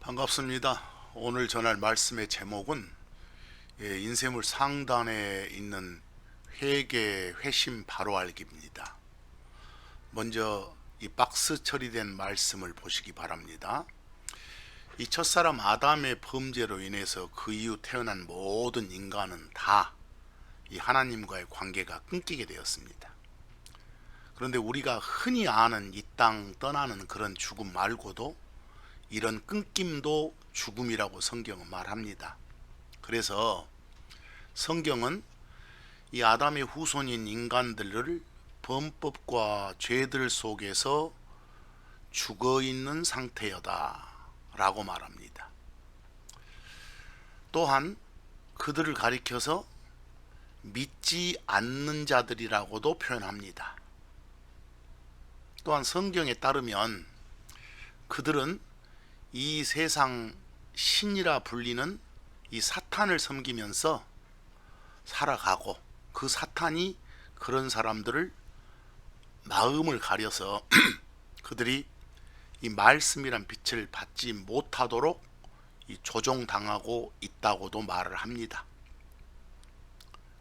반갑습니다. 오늘 전할 말씀의 제목은 인쇄물 상단에 있는 회개, 회심 바로 알기입니다. 먼저 이 박스 처리된 말씀을 보시기 바랍니다. 이 첫사람 아담의 범죄로 인해서 그 이후 태어난 모든 인간은 다 이 하나님과의 관계가 끊기게 되었습니다. 그런데 우리가 흔히 아는 이 땅 떠나는 그런 죽음 말고도 이런 끊김도 죽음이라고 성경은 말합니다. 그래서 성경은 이 아담의 후손인 인간들을 범법과 죄들 속에서 죽어 있는 상태여다 라고 말합니다. 또한 그들을 가리켜서 믿지 않는 자들이라고도 표현합니다. 또한 성경에 따르면 그들은 이 세상 신이라 불리는 이 사탄을 섬기면서 살아가고, 그 사탄이 그런 사람들을 마음을 가려서 그들이 이 말씀이란 빛을 받지 못하도록 이 조종당하고 있다고도 말을 합니다.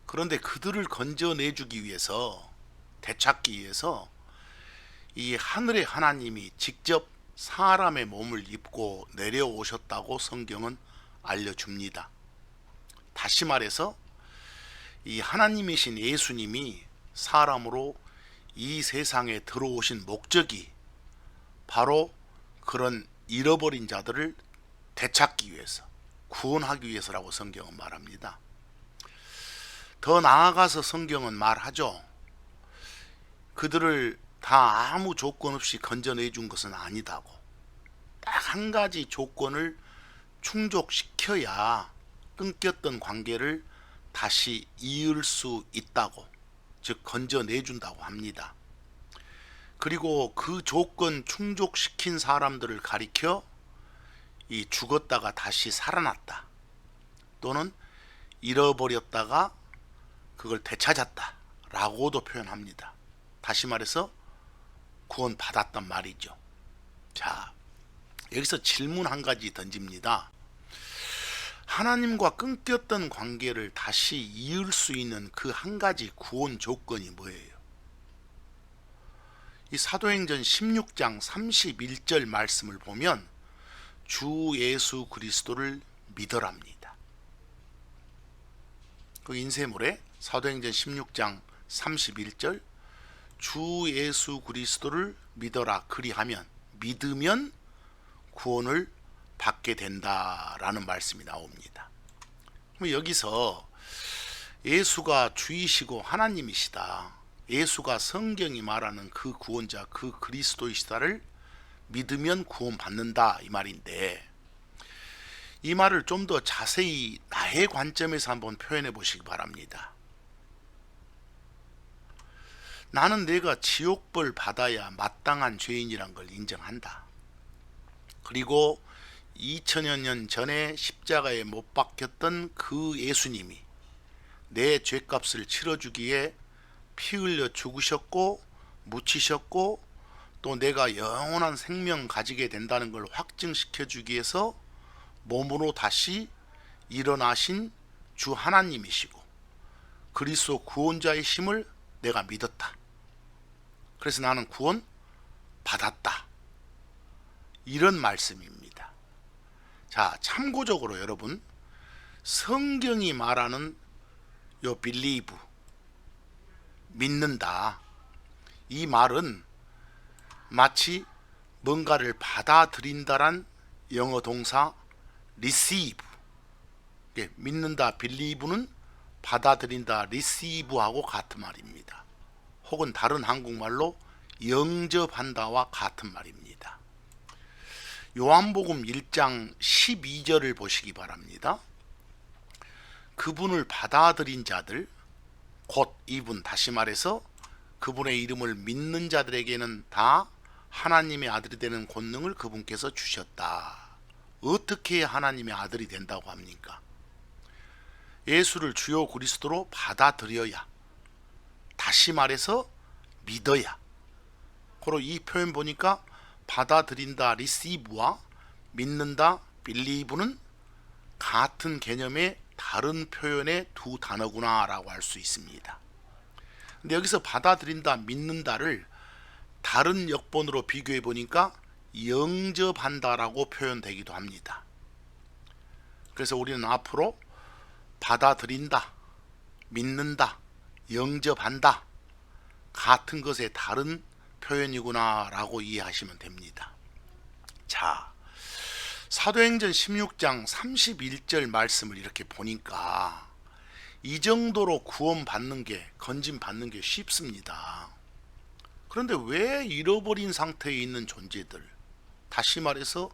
그런데 그들을 건져내주기 위해서, 되찾기 위해서 이 하늘의 하나님이 직접 사람의 몸을 입고 내려오셨다고 성경은 알려줍니다. 다시 말해서 이 하나님이신 예수님이 사람으로 이 세상에 들어오신 목적이 바로 그런 잃어버린 자들을 되찾기 위해서, 구원하기 위해서라고 성경은 말합니다. 더 나아가서 성경은 말하죠. 그들을 다 아무 조건 없이 건져내 준 것은 아니다고. 딱 한 가지 조건을 충족시켜야 끊겼던 관계를 다시 이을 수 있다고, 즉 건져내 준다고 합니다. 그리고 그 조건 충족시킨 사람들을 가리켜 이 죽었다가 다시 살아났다, 또는 잃어버렸다가 그걸 되찾았다 라고도 표현합니다. 다시 말해서 구원 받았단 말이죠. 자, 여기서 질문 한 가지 던집니다. 하나님과 끊겼던 관계를 다시 이을 수 있는 그 한 가지 구원 조건이 뭐예요? 이 사도행전 16장 31절 말씀을 보면 주 예수 그리스도를 믿어랍니다. 그 인쇄물에 사도행전 16장 31절 주 예수 그리스도를 믿어라 그리하면, 믿으면 구원을 받게 된다라는 말씀이 나옵니다. 그럼 여기서 예수가 주이시고 하나님이시다, 예수가 성경이 말하는 그 구원자, 그 그리스도이시다를 믿으면 구원받는다 이 말인데, 이 말을 좀 더 자세히 나의 관점에서 한번 표현해 보시기 바랍니다. 나는 내가 지옥벌 받아야 마땅한 죄인이란 걸 인정한다. 그리고 2000여 년 전에 십자가에 못 박혔던 그 예수님이 내 죄값을 치러주기에 피 흘려 죽으셨고 묻히셨고, 또 내가 영원한 생명 가지게 된다는 걸 확증시켜 주기 위해서 몸으로 다시 일어나신 주 하나님이시고 그리스도 구원자이심을 내가 믿었다. 그래서 나는 구원 받았다, 이런 말씀입니다. 자, 참고적으로 여러분, 성경이 말하는 요 believe, 믿는다, 이 말은 마치 뭔가를 받아들인다란 영어 동사 receive, 믿는다 believe는 받아들인다 receive하고 같은 말입니다. 혹은 다른 한국말로 영접한다와 같은 말입니다. 요한복음 1장 12절을 보시기 바랍니다. 그분을 받아들인 자들, 곧 이분, 다시 말해서 그분의 이름을 믿는 자들에게는 다 하나님의 아들이 되는 권능을 그분께서 주셨다. 어떻게 해야 하나님의 아들이 된다고 합니까? 예수를 주요 그리스도로 받아들여야, 다시 말해서 믿어야. 그리고 이 표현 보니까 받아들인다 receive와 믿는다 believe는 같은 개념의 다른 표현의 두 단어구나 라고 할 수 있습니다. 근데 여기서 받아들인다, 믿는다를 다른 역본으로 비교해 보니까 영접한다 라고 표현되기도 합니다. 그래서 우리는 앞으로 받아들인다, 믿는다, 영접한다, 같은 것의 다른 표현이구나 라고 이해하시면 됩니다. 자, 사도행전 16장 31절 말씀을 이렇게 보니까 이 정도로 구원받는 게, 건짐받는 게 쉽습니다. 그런데 왜 잃어버린 상태에 있는 존재들, 다시 말해서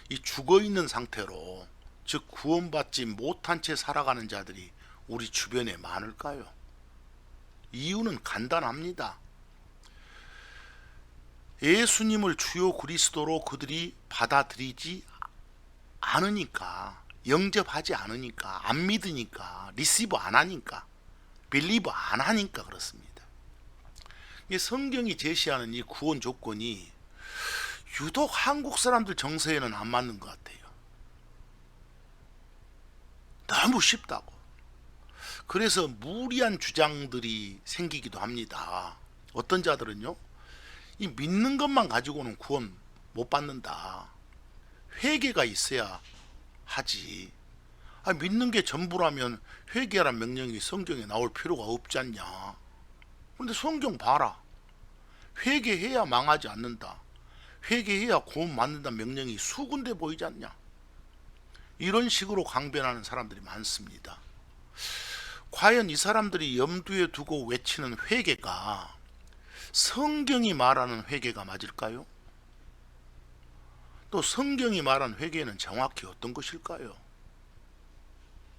이 죽어있는 상태로, 즉 구원받지 못한 채 살아가는 자들이 우리 주변에 많을까요? 이유는 간단합니다. 예수님을 주요 그리스도로 그들이 받아들이지 않으니까, 영접하지 않으니까, 안 믿으니까, 리시브 안 하니까, 빌리브 안 하니까 그렇습니다. 성경이 제시하는 이 구원 조건이 유독 한국 사람들 정서에는 안 맞는 것 같아요. 너무 쉽다고. 그래서 무리한 주장들이 생기기도 합니다. 어떤 자들은요, 이 믿는 것만 가지고는 구원 못 받는다, 회개가 있어야 하지, 믿는 게 전부라면 회개하라는 명령이 성경에 나올 필요가 없지 않냐. 그런데 성경 봐라, 회개해야 망하지 않는다, 회개해야 구원 받는다는 명령이 수군데 보이지 않냐. 이런 식으로 강변하는 사람들이 많습니다. 과연 이 사람들이 염두에 두고 외치는 회개가 성경이 말하는 회개가 맞을까요? 또 성경이 말하는 회개는 정확히 어떤 것일까요?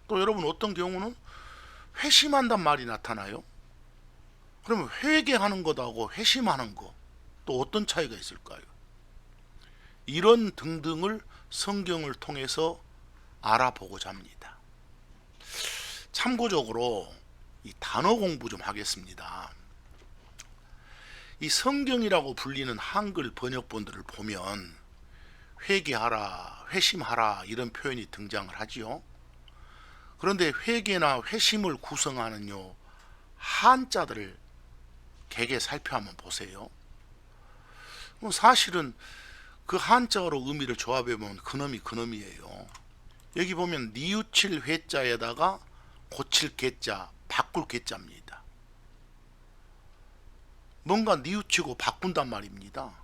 또 여러분, 어떤 경우는 회심한단 말이 나타나요. 그러면 회개하는 것하고 회심하는 것, 또 어떤 차이가 있을까요? 이런 등등을 성경을 통해서 알아보고자 합니다. 참고적으로 이 단어 공부 좀 하겠습니다. 이 성경이라고 불리는 한글 번역본들을 보면 회개하라, 회심하라 이런 표현이 등장을 하지요. 그런데 회개나 회심을 구성하는 한자들을 개개 살펴 한번 보세요. 사실은 그 한자어로 의미를 조합해 보면 그놈이 그놈이에요. 여기 보면 뉘우칠 회자에다가 고칠 개자, 바꿀 개자입니다. 뭔가 뉘우치고 바꾼단 말입니다.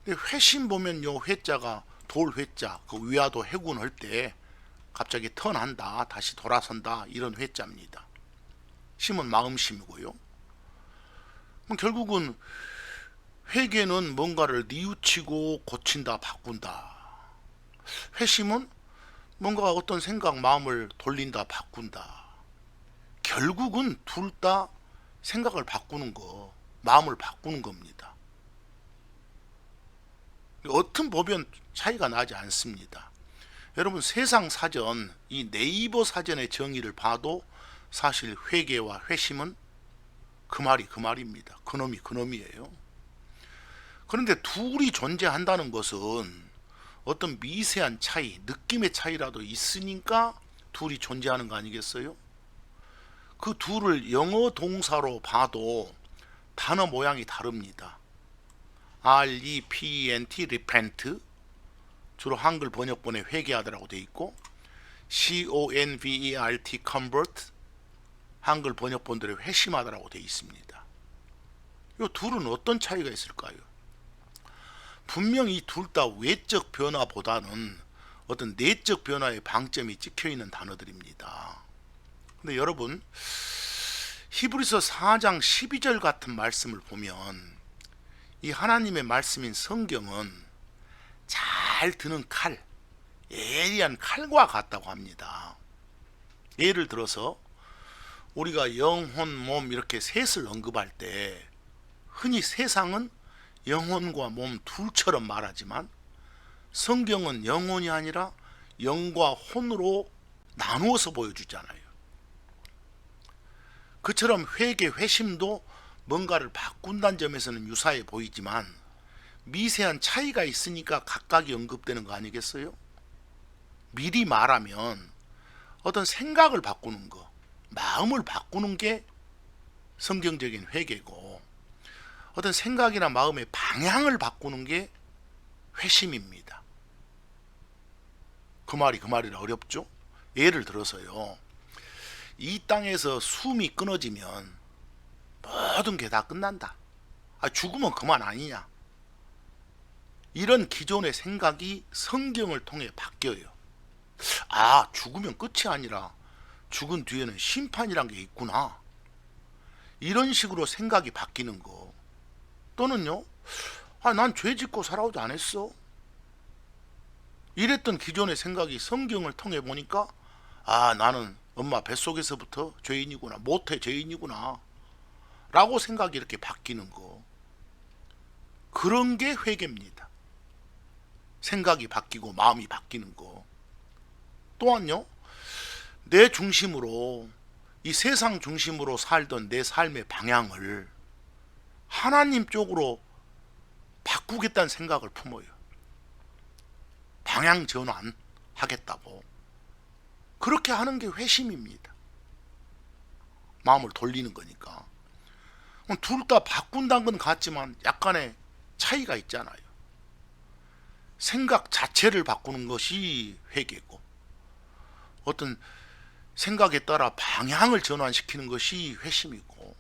근데 회심 보면 요 회자가 돌 회자, 그 위화도 해군할 때 갑자기 턴한다, 다시 돌아선다, 이런 회자입니다. 심은 마음심이고요. 결국은 회개는 뭔가를 뉘우치고 고친다, 바꾼다. 회심은 뭔가 어떤 생각, 마음을 돌린다, 바꾼다. 결국은 둘 다 생각을 바꾸는 거, 마음을 바꾸는 겁니다. 어떤 보면 차이가 나지 않습니다. 여러분, 세상 사전, 이 네이버 사전의 정의를 봐도 사실 회개와 회심은 그 말이 그 말입니다. 그놈이 그놈이에요. 그런데 둘이 존재한다는 것은 어떤 미세한 차이, 느낌의 차이라도 있으니까 둘이 존재하는 거 아니겠어요? 그 둘을 영어 동사로 봐도 단어 모양이 다릅니다. repent, repent, 주로 한글 번역본에 회개하다라고 되어 있고, convert, convert, 한글 번역본들에 회심하다라고 되어 있습니다. 이 둘은 어떤 차이가 있을까요? 분명히 둘 다 외적 변화보다는 어떤 내적 변화의 방점이 찍혀 있는 단어들입니다. 근데 여러분, 히브리서 4장 12절 같은 말씀을 보면 이 하나님의 말씀인 성경은 잘 드는 칼, 예리한 칼과 같다고 합니다. 예를 들어서 우리가 영혼, 몸 이렇게 셋을 언급할 때 흔히 세상은 영혼과 몸 둘처럼 말하지만 성경은 영혼이 아니라 영과 혼으로 나누어서 보여주잖아요. 그처럼 회개, 회심도 뭔가를 바꾼다는 점에서는 유사해 보이지만 미세한 차이가 있으니까 각각이 언급되는 거 아니겠어요? 미리 말하면 어떤 생각을 바꾸는 거, 마음을 바꾸는 게 성경적인 회개고, 어떤 생각이나 마음의 방향을 바꾸는 게 회심입니다. 그 말이라 어렵죠? 예를 들어서요, 이 땅에서 숨이 끊어지면 모든 게 다 끝난다. 죽으면 그만 아니냐. 이런 기존의 생각이 성경을 통해 바뀌어요. 죽으면 끝이 아니라 죽은 뒤에는 심판이란 게 있구나. 이런 식으로 생각이 바뀌는 거. 또는요, 난 죄 짓고 살아오지 않았어. 이랬던 기존의 생각이 성경을 통해 보니까 나는 엄마 뱃속에서부터 죄인이구나, 모태 죄인이구나 라고 생각이 이렇게 바뀌는 거. 그런 게 회개입니다. 생각이 바뀌고 마음이 바뀌는 거. 또한요, 내 중심으로, 이 세상 중심으로 살던 내 삶의 방향을 하나님 쪽으로 바꾸겠다는 생각을 품어요. 방향 전환하겠다고. 그렇게 하는 게 회심입니다. 마음을 돌리는 거니까. 둘 다 바꾼다는 건 같지만 약간의 차이가 있잖아요. 생각 자체를 바꾸는 것이 회개고, 어떤 생각에 따라 방향을 전환시키는 것이 회심이고,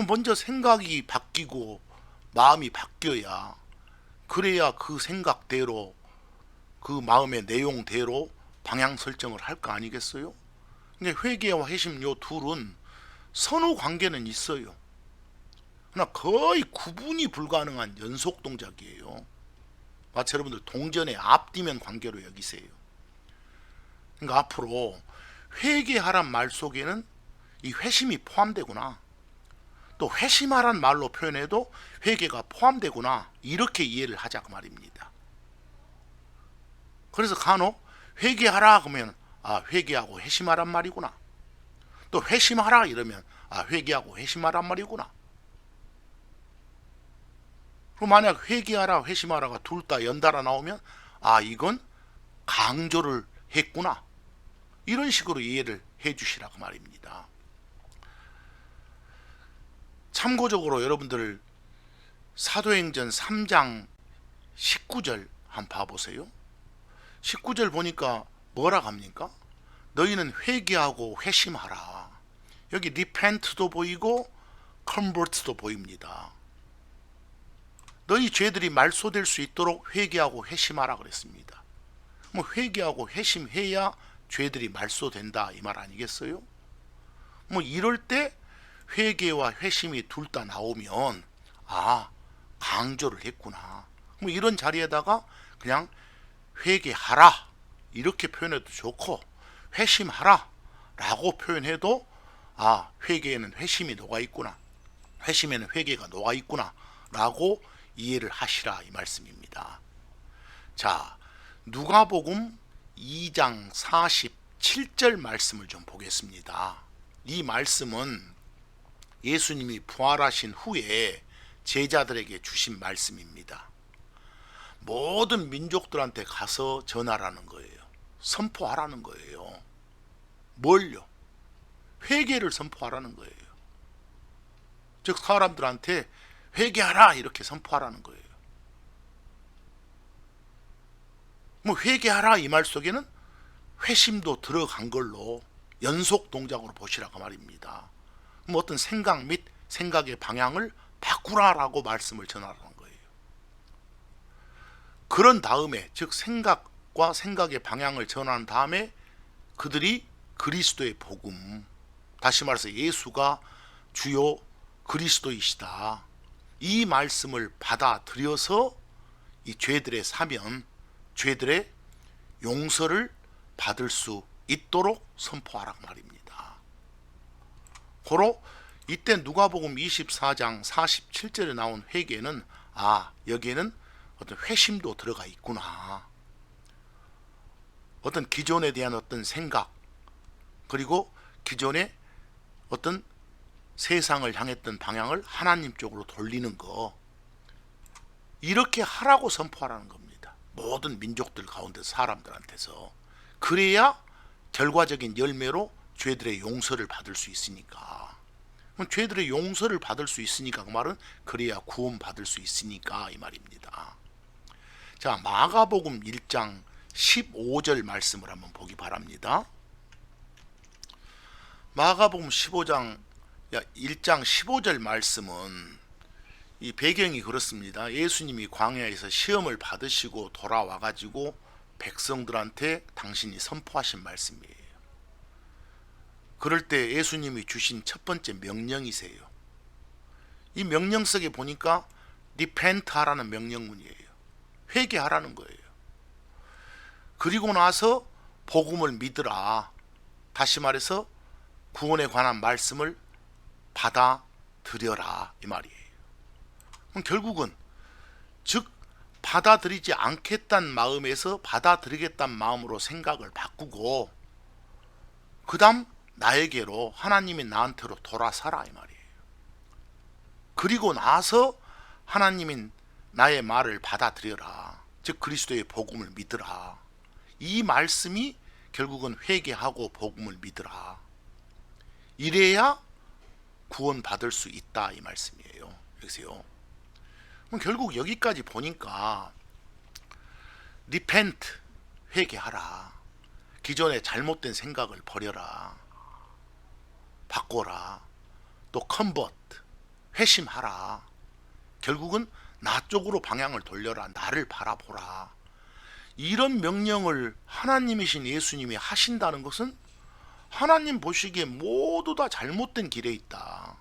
먼저 생각이 바뀌고 마음이 바뀌어야, 그래야 그 생각대로, 그 마음의 내용대로 방향 설정을 할 거 아니겠어요? 근데 회개와 회심 요 둘은 선후 관계는 있어요. 그러나 거의 구분이 불가능한 연속 동작이에요. 마치 여러분들 동전의 앞뒤면 관계로 여기세요. 그러니까 앞으로 회개하란 말 속에는 이 회심이 포함되구나, 또 회심하란 말로 표현해도 회개가 포함되구나, 이렇게 이해를 하자 그 말입니다. 그래서 간혹 회개하라 그러면 회개하고 회심하란 말이구나, 또 회심하라 이러면 회개하고 회심하란 말이구나. 그럼 만약 회개하라 회심하라가 둘 다 연달아 나오면 이건 강조를 했구나, 이런 식으로 이해를 해 주시라고 말입니다. 참고적으로 여러분들 사도행전 3장 19절 한번 봐보세요. 19절 보니까 뭐라 합니까? 너희는 회개하고 회심하라. 여기 repent도 보이고 convert도 보입니다. 너희 죄들이 말소될 수 있도록 회개하고 회심하라 그랬습니다. 회개하고 회심해야 죄들이 말소된다 이 말 아니겠어요? 이럴 때 회개와 회심이 둘 다 나오면 강조를 했구나. 이런 자리에다가 그냥 회개하라 이렇게 표현해도 좋고, 회심하라 라고 표현해도 회개에는 회심이 녹아있구나, 회심에는 회개가 녹아있구나 라고 이해를 하시라 이 말씀입니다. 자, 누가복음 2장 47절 말씀을 좀 보겠습니다. 이 말씀은 예수님이 부활하신 후에 제자들에게 주신 말씀입니다. 모든 민족들한테 가서 전하라는 거예요. 선포하라는 거예요. 뭘요? 회개를 선포하라는 거예요. 즉 사람들한테 회개하라 이렇게 선포하라는 거예요. 회개하라 이 말 속에는 회심도 들어간 걸로 연속 동작으로 보시라고 말입니다. 어떤 생각 및 생각의 방향을 바꾸라라고 말씀을 전하라는 거예요. 그런 다음에, 즉 생각과 생각의 방향을 전한 다음에 그들이 그리스도의 복음, 다시 말해서 예수가 주요 그리스도이시다, 이 말씀을 받아들여서 이 죄들의 사면, 죄들의 용서를 받을 수 있도록 선포하라 말입니다. 고로 이때 누가복음 24장 47절에 나온 회개는 여기에는 어떤 회심도 들어가 있구나, 어떤 기존에 대한 어떤 생각, 그리고 기존의 어떤 세상을 향했던 방향을 하나님 쪽으로 돌리는 거, 이렇게 하라고 선포하라는 겁니다. 모든 민족들 가운데 사람들한테서. 그래야 결과적인 열매로 죄들의 용서를 받을 수 있으니까. 그럼 죄들의 용서를 받을 수 있으니까 그 말은 그래야 구원 받을 수 있으니까 이 말입니다. 자, 마가복음 1장 15절 말씀을 한번 보기 바랍니다. 마가복음 1장 15절 말씀은 이 배경이 그렇습니다. 예수님이 광야에서 시험을 받으시고 돌아와 가지고 백성들한테 당신이 선포하신 말씀이에요. 그럴 때 예수님이 주신 첫 번째 명령이세요. 이 명령 속에 보니까 repent 하라는 명령문이에요. 회개하라는 거예요. 그리고 나서 복음을 믿으라. 다시 말해서 구원에 관한 말씀을 받아들여라 이 말이에요. 그럼 결국은 즉 받아들이지 않겠다는 마음에서 받아들이겠다는 마음으로 생각을 바꾸고 그 다음 나에게로 하나님이 나한테로 돌아서라 이 말이에요. 그리고 나서 하나님이 나의 말을 받아들여라. 즉 그리스도의 복음을 믿으라. 이 말씀이 결국은 회개하고 복음을 믿으라. 이래야 구원 받을 수 있다 이 말씀이에요. 여기서요. 그럼 결국 여기까지 보니까 repent 회개하라. 기존의 잘못된 생각을 버려라. 바꿔라. 또 convert 회심하라. 결국은 나 쪽으로 방향을 돌려라. 나를 바라보라. 이런 명령을 하나님이신 예수님이 하신다는 것은 하나님 보시기에 모두 다 잘못된 길에 있다.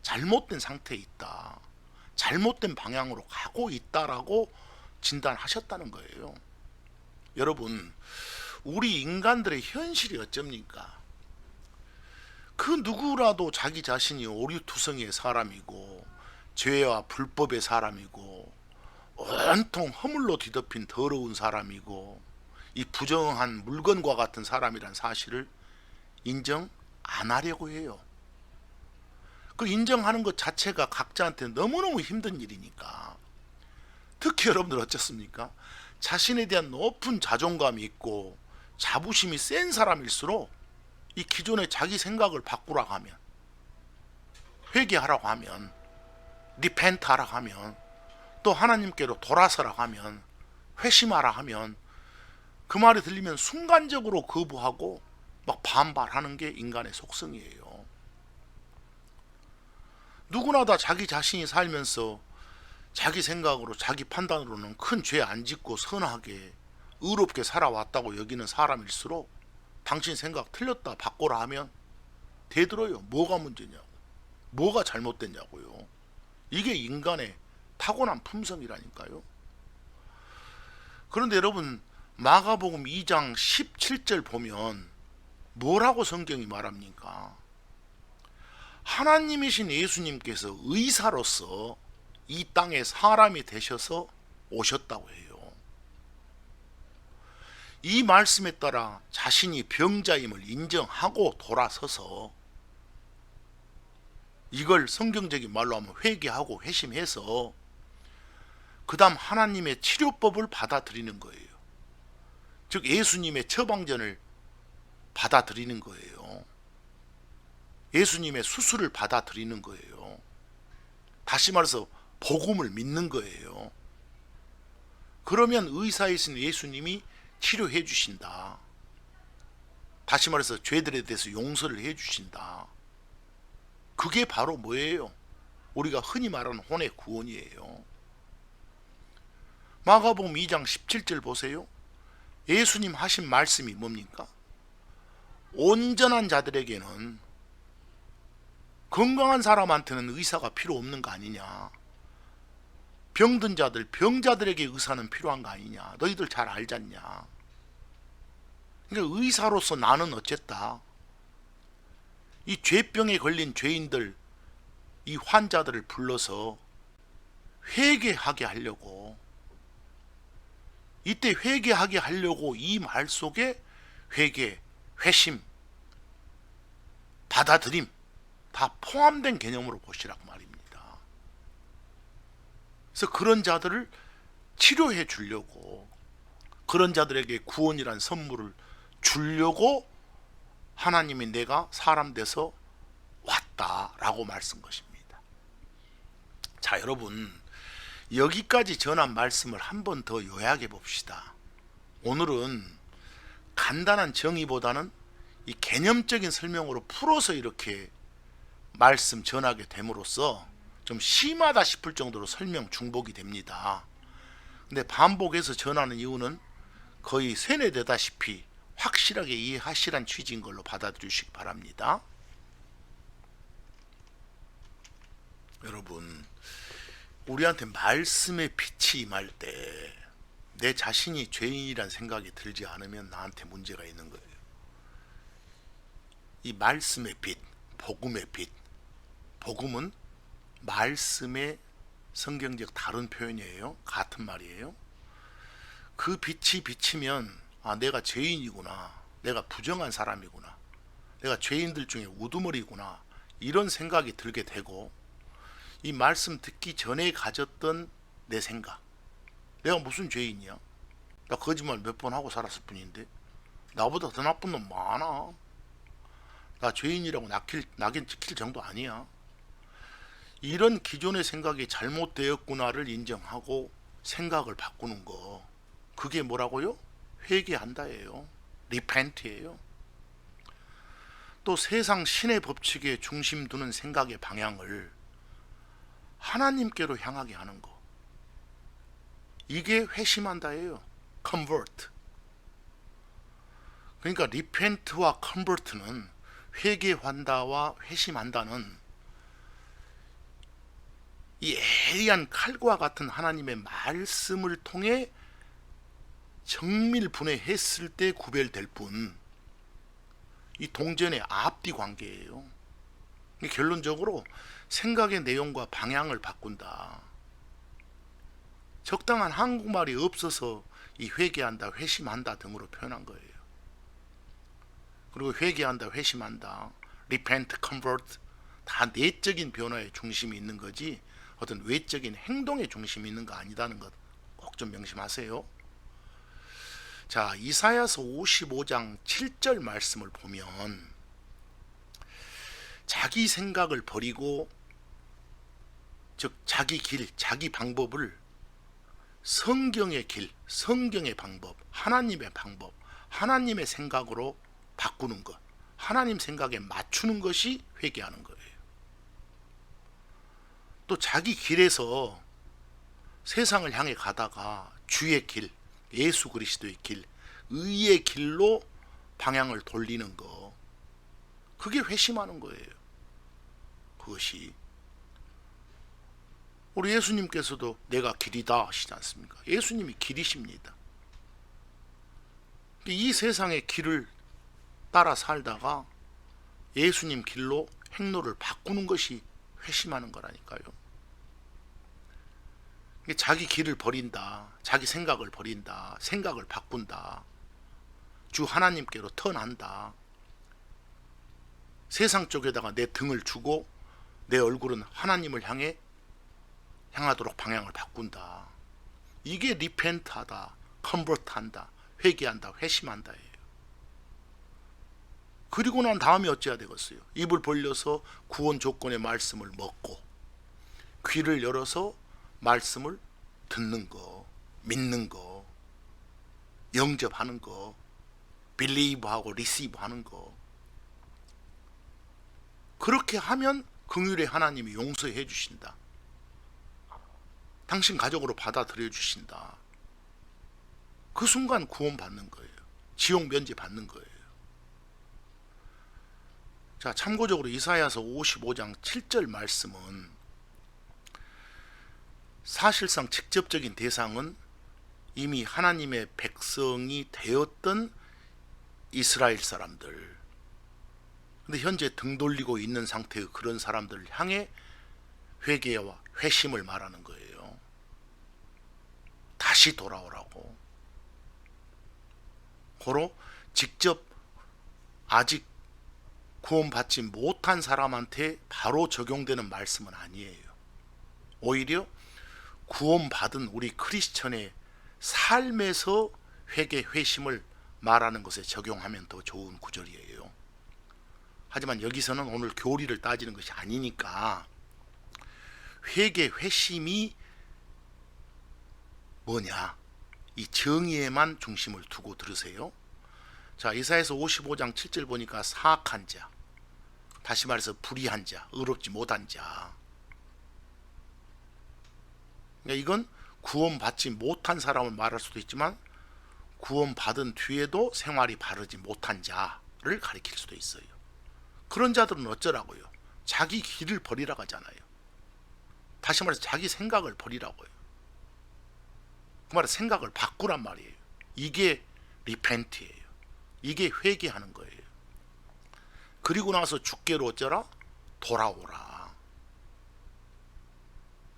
잘못된 상태에 있다. 잘못된 방향으로 가고 있다라고 진단하셨다는 거예요. 여러분, 우리 인간들의 현실이 어쩝니까? 그 누구라도 자기 자신이 오류투성이의 사람이고 죄와 불법의 사람이고 온통 허물로 뒤덮인 더러운 사람이고 이 부정한 물건과 같은 사람이란 사실을 인정 안 하려고 해요. 그 인정하는 것 자체가 각자한테 너무너무 힘든 일이니까. 특히 여러분들 어쩌습니까? 자신에 대한 높은 자존감이 있고 자부심이 센 사람일수록 이 기존의 자기 생각을 바꾸라고 하면, 회개하라고 하면, 리펜트 하라고 하면, 또 하나님께로 돌아서라고 하면, 회심하라 하면 그 말이 들리면 순간적으로 거부하고 막 반발하는 게 인간의 속성이에요. 누구나 다 자기 자신이 살면서 자기 생각으로 자기 판단으로는 큰 죄 안 짓고 선하게 의롭게 살아왔다고 여기는 사람일수록 당신 생각 틀렸다 바꿔라 하면 대들어요. 뭐가 문제냐고, 뭐가 잘못됐냐고요. 이게 인간의 타고난 품성이라니까요. 그런데 여러분, 마가복음 2장 17절 보면 뭐라고 성경이 말합니까? 하나님이신 예수님께서 의사로서 이 땅에 사람이 되셔서 오셨다고 해요. 이 말씀에 따라 자신이 병자임을 인정하고 돌아서서 이걸 성경적인 말로 하면 회개하고 회심해서 그 다음 하나님의 치료법을 받아들이는 거예요. 즉 예수님의 처방전을 받아들이는 거예요. 예수님의 수술을 받아들이는 거예요. 다시 말해서 복음을 믿는 거예요. 그러면 의사이신 예수님이 치료해 주신다. 다시 말해서 죄들에 대해서 용서를 해 주신다. 그게 바로 뭐예요? 우리가 흔히 말하는 혼의 구원이에요. 마가복음 2장 17절 보세요. 예수님 하신 말씀이 뭡니까? 온전한 자들에게는, 건강한 사람한테는 의사가 필요 없는 거 아니냐, 병든 자들, 병자들에게 의사는 필요한 거 아니냐, 너희들 잘 알잖냐. 그러니까 의사로서 나는 어쨌다, 이 죄병에 걸린 죄인들, 이 환자들을 불러서 회개하게 하려고, 이때 회개하게 하려고 이 말 속에 회개, 회심, 받아들임 다 포함된 개념으로 보시라고 말입니다. 그래서 그런 자들을 치료해 주려고 그런 자들에게 구원이란 선물을 주려고 하나님이 내가 사람 돼서 왔다라고 말씀 것입니다. 자, 여러분, 여기까지 전한 말씀을 한 번 더 요약해 봅시다. 오늘은 간단한 정의보다는 이 개념적인 설명으로 풀어서 이렇게 말씀 전하게 됨으로써 좀 심하다 싶을 정도로 설명 중복이 됩니다. 근데 반복해서 전하는 이유는 거의 세뇌되다시피 확실하게 이해하시란 취지인 걸로 받아들이시기 바랍니다. 여러분, 우리한테 말씀의 빛이 임할 때 내 자신이 죄인이란 생각이 들지 않으면 나한테 문제가 있는 거예요. 이 말씀의 빛, 복음의 빛, 복음은 말씀의 성경적 다른 표현이에요. 같은 말이에요. 그 빛이 비치면 내가 죄인이구나, 내가 부정한 사람이구나, 내가 죄인들 중에 우두머리구나, 이런 생각이 들게 되고, 이 말씀 듣기 전에 가졌던 내 생각, 내가 무슨 죄인이야? 나 거짓말 몇 번 하고 살았을 뿐인데 나보다 더 나쁜 놈 많아. 나 죄인이라고 낙인 찍힐 정도 아니야. 이런 기존의 생각이 잘못되었구나를 인정하고 생각을 바꾸는 거, 그게 뭐라고요? 회개한다예요. 리펜트예요. 또 세상 신의 법칙에 중심 두는 생각의 방향을 하나님께로 향하게 하는 거, 이게 회심한다예요. convert. 그러니까 리펜트와 컨버트는, 회개한다와 회심한다는 이 예리한 칼과 같은 하나님의 말씀을 통해 정밀 분해했을 때 구별될 뿐, 이 동전의 앞뒤 관계예요. 결론적으로 생각의 내용과 방향을 바꾼다. 적당한 한국말이 없어서 이 회개한다, 회심한다 등으로 표현한 거예요. 그리고 회개한다, 회심한다, repent, convert, 다 내적인 변화의 중심이 있는 거지 어떤 외적인 행동의 중심이 있는 거 아니다는 것 꼭 좀 명심하세요. 자, 이사야서 55장 7절 말씀을 보면 자기 생각을 버리고, 즉 자기 길, 자기 방법을 성경의 길, 성경의 방법, 하나님의 방법, 하나님의 생각으로 바꾸는 것, 하나님 생각에 맞추는 것이 회개하는 거예요. 또 자기 길에서 세상을 향해 가다가 주의 길, 예수 그리스도의 길, 의의 길로 방향을 돌리는 거, 그게 회심하는 거예요. 그것이 우리 예수님께서도 내가 길이다 하시지 않습니까? 예수님이 길이십니다. 이 세상의 길을 따라 살다가 예수님 길로 행로를 바꾸는 것이 회심하는 거라니까요. 자기 길을 버린다, 자기 생각을 버린다, 생각을 바꾼다, 주 하나님께로 턴한다, 세상 쪽에다가 내 등을 주고 내 얼굴은 하나님을 향하도록 방향을 바꾼다. 이게 리펜트하다, 컨버트한다, 회개한다, 회심한다예요. 그리고 난 다음에 어찌해야 되겠어요? 입을 벌려서 구원 조건의 말씀을 먹고, 귀를 열어서 말씀을 듣는 거, 믿는 거, 영접하는 거, believe하고 receive하는 거. 그렇게 하면 긍휼의 하나님이 용서해 주신다. 당신 가족으로 받아들여 주신다. 그 순간 구원 받는 거예요. 지옥 면제 받는 거예요. 자, 참고적으로 이사야서 55장 7절 말씀은 사실상 직접적인 대상은 이미 하나님의 백성이 되었던 이스라엘 사람들, 근데 현재 등 돌리고 있는 상태의 그런 사람들을 향해 회개와 회심을 말하는 거예요. 다시 돌아오라고. 고로 직접 아직 구원받지 못한 사람한테 바로 적용되는 말씀은 아니에요. 오히려 구원받은 우리 크리스천의 삶에서 회개, 회심을 말하는 것에 적용하면 더 좋은 구절이에요. 하지만 여기서는 오늘 교리를 따지는 것이 아니니까 회개, 회심이 뭐냐, 이 정의에만 중심을 두고 들으세요. 자, 이사야서 55장 7절 보니까 사악한 자, 다시 말해서 불의한 자, 의롭지 못한 자. 그러니까 이건 구원받지 못한 사람을 말할 수도 있지만 구원받은 뒤에도 생활이 바르지 못한 자를 가리킬 수도 있어요. 그런 자들은 어쩌라고요? 자기 길을 버리라고 하잖아요. 다시 말해서 자기 생각을 버리라고요. 그 말은 생각을 바꾸란 말이에요. 이게 리펜트예요. 이게 회개하는 거예요. 그리고 나서 주께로 어쩌라? 돌아오라.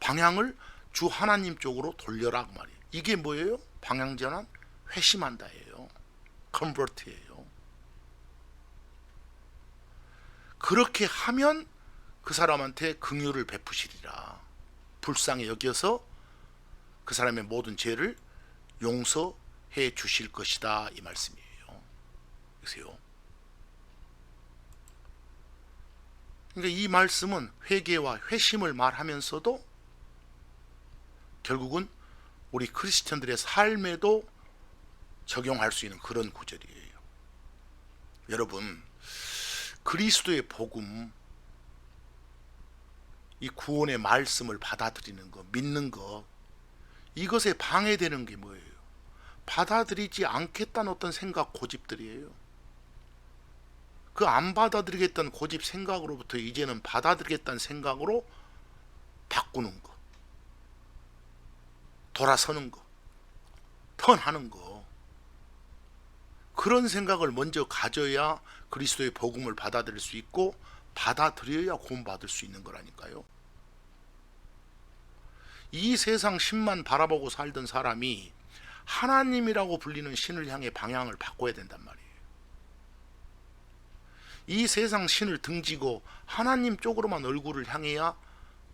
방향을 주 하나님 쪽으로 돌려라 그 말이에요. 이게 뭐예요? 방향전환? 회심한다예요. 컨버트예요. 그렇게 하면 그 사람한테 긍휼을 베푸시리라. 불쌍히 여겨서 그 사람의 모든 죄를 용서해 주실 것이다, 이 말씀이에요. 보세요. 그러니까 이 말씀은 회개와 회심을 말하면서도 결국은 우리 크리스천들의 삶에도 적용할 수 있는 그런 구절이에요. 여러분, 그리스도의 복음, 이 구원의 말씀을 받아들이는 거, 믿는 거, 이것에 방해되는 게 뭐예요? 받아들이지 않겠다는 어떤 생각, 고집들이에요. 그 안 받아들이겠다는 고집, 생각으로부터 이제는 받아들이겠다는 생각으로 바꾸는 거, 돌아서는 거, 턴하는 거, 그런 생각을 먼저 가져야 그리스도의 복음을 받아들일 수 있고 받아들여야 구원받을 수 있는 거라니까요. 이 세상 신만 바라보고 살던 사람이 하나님이라고 불리는 신을 향해 방향을 바꿔야 된단 말이에요. 이 세상 신을 등지고 하나님 쪽으로만 얼굴을 향해야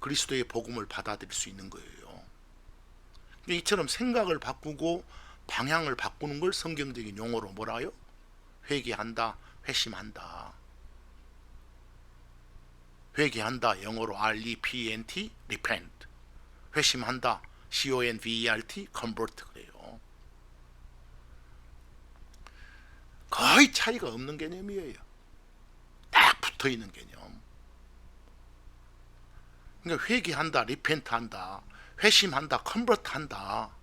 그리스도의 복음을 받아들일 수 있는 거예요. 이처럼 생각을 바꾸고 방향을 바꾸는 걸 성경적인 용어로 뭐라요? 회개한다, 회심한다. 회개한다, 영어로 R-E-P-E-N-T, repent. 회심한다, C-O-N-V-E-R-T, convert 그래요. 거의 차이가 없는 개념이에요. 딱 붙어있는 개념. 그러니까 회개한다, 리펜트한다, 회심한다, 컨버트한다,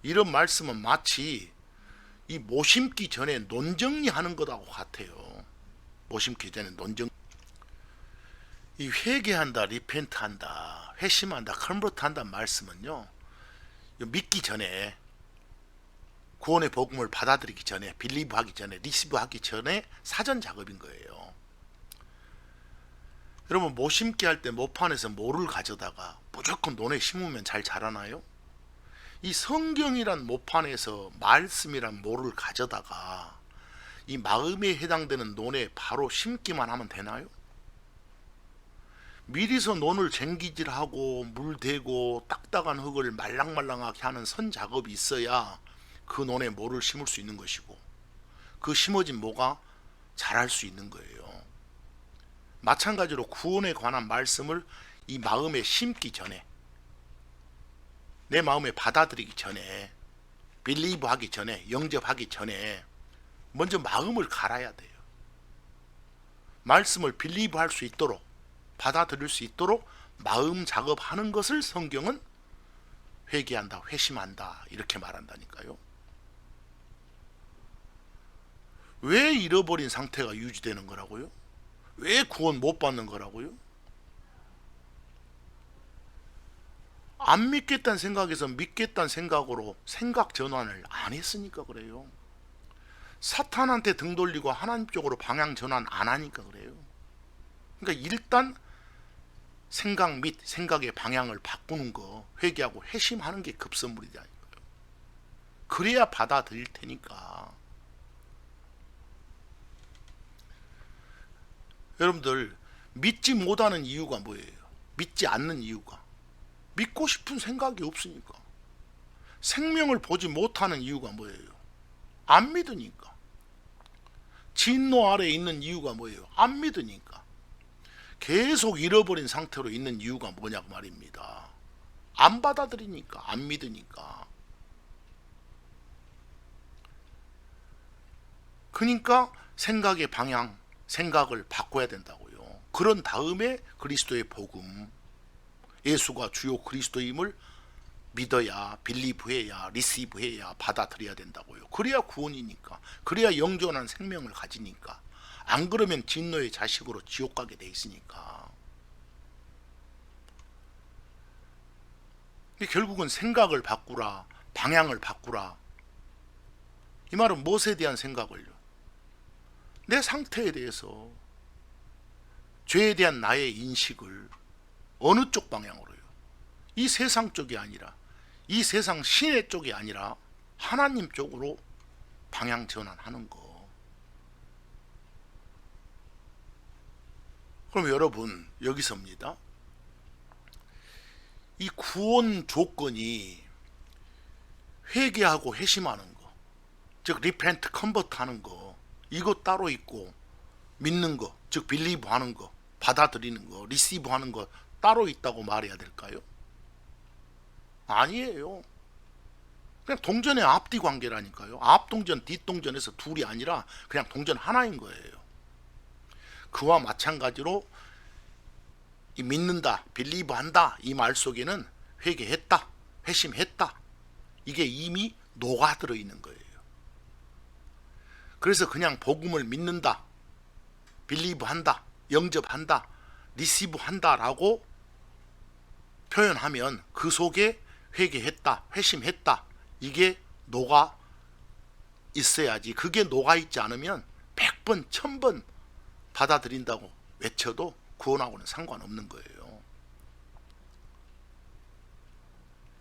이런 말씀은 마치 이 모심기 전에 논정리하는 것하고 같아요. 모심기 전에 논정. 이 회개한다, 리펜트한다, 회심한다, 컨버트한다 말씀은요, 믿기 전에, 구원의 복음을 받아들이기 전에, 빌리브 하기 전에, 리시브 하기 전에 사전 작업인 거예요. 여러분, 모심기 할 때 모판에서 모를 가져다가 무조건 논에 심으면 잘 자라나요? 이 성경이란 모판에서 말씀이란 모를 가져다가 이 마음에 해당되는 논에 바로 심기만 하면 되나요? 미리서 논을 쟁기질하고 물 대고 딱딱한 흙을 말랑말랑하게 하는 선 작업이 있어야 그 논에 모를 심을 수 있는 것이고, 그 심어진 모가 자랄 수 있는 거예요. 마찬가지로 구원에 관한 말씀을 이 마음에 심기 전에, 내 마음에 받아들이기 전에, 빌리브 하기 전에, 영접하기 전에 먼저 마음을 갈아야 돼요. 말씀을 빌리브 할 수 있도록, 받아들일 수 있도록 마음 작업하는 것을 성경은 회개한다, 회심한다 이렇게 말한다니까요. 왜 잃어버린 상태가 유지되는 거라고요? 왜 구원 못 받는 거라고요? 안 믿겠다는 생각에서 믿겠다는 생각으로 생각 전환을 안 했으니까 그래요. 사탄한테 등 돌리고 하나님 쪽으로 방향 전환 안 하니까 그래요. 그러니까 일단 생각 및 생각의 방향을 바꾸는 거, 회개하고 회심하는 게 급선무이다니까요. 그래야 받아들일 테니까. 여러분들, 믿지 못하는 이유가 뭐예요? 믿지 않는 이유가, 믿고 싶은 생각이 없으니까. 생명을 보지 못하는 이유가 뭐예요? 안 믿으니까. 진노 아래에 있는 이유가 뭐예요? 안 믿으니까. 계속 잃어버린 상태로 있는 이유가 뭐냐고 말입니다. 안 받아들이니까, 안 믿으니까. 그러니까 생각의 방향, 생각을 바꿔야 된다고요. 그런 다음에 그리스도의 복음, 예수가 주요 그리스도임을 믿어야, 빌리브해야, 리시브해야, 받아들여야 된다고요. 그래야 구원이니까. 그래야 영존한 생명을 가지니까. 안 그러면 진노의 자식으로 지옥 가게 돼 있으니까. 결국은 생각을 바꾸라, 방향을 바꾸라. 이 말은 무엇에 대한 생각을요? 내 상태에 대해서, 죄에 대한 나의 인식을 어느 쪽 방향으로요? 이 세상 쪽이 아니라, 이 세상 신의 쪽이 아니라 하나님 쪽으로 방향 전환하는 거. 그럼 여러분, 여기서입니다. 이 구원 조건이 회개하고 회심하는 거, 즉 리펜트 컨버트 하는 거, 이거 따로 있고, 믿는 거, 즉 빌리브 하는 거, 받아들이는 거, 리시브 하는 거 따로 있다고 말해야 될까요? 아니에요. 그냥 동전의 앞뒤 관계라니까요. 앞동전, 뒷동전에서 둘이 아니라 그냥 동전 하나인 거예요. 그와 마찬가지로 이 믿는다, 빌리브 한다 이 말 속에는 회개했다, 회심했다 이게 이미 녹아들어 있는 거예요. 그래서 그냥 복음을 믿는다, 빌리브 한다, 영접한다, 리시브 한다라고 표현하면 그 속에 회개했다, 회심했다 이게 녹아 있어야지. 그게 녹아 있지 않으면 100번, 1000번 받아들인다고 외쳐도 구원하고는 상관없는 거예요.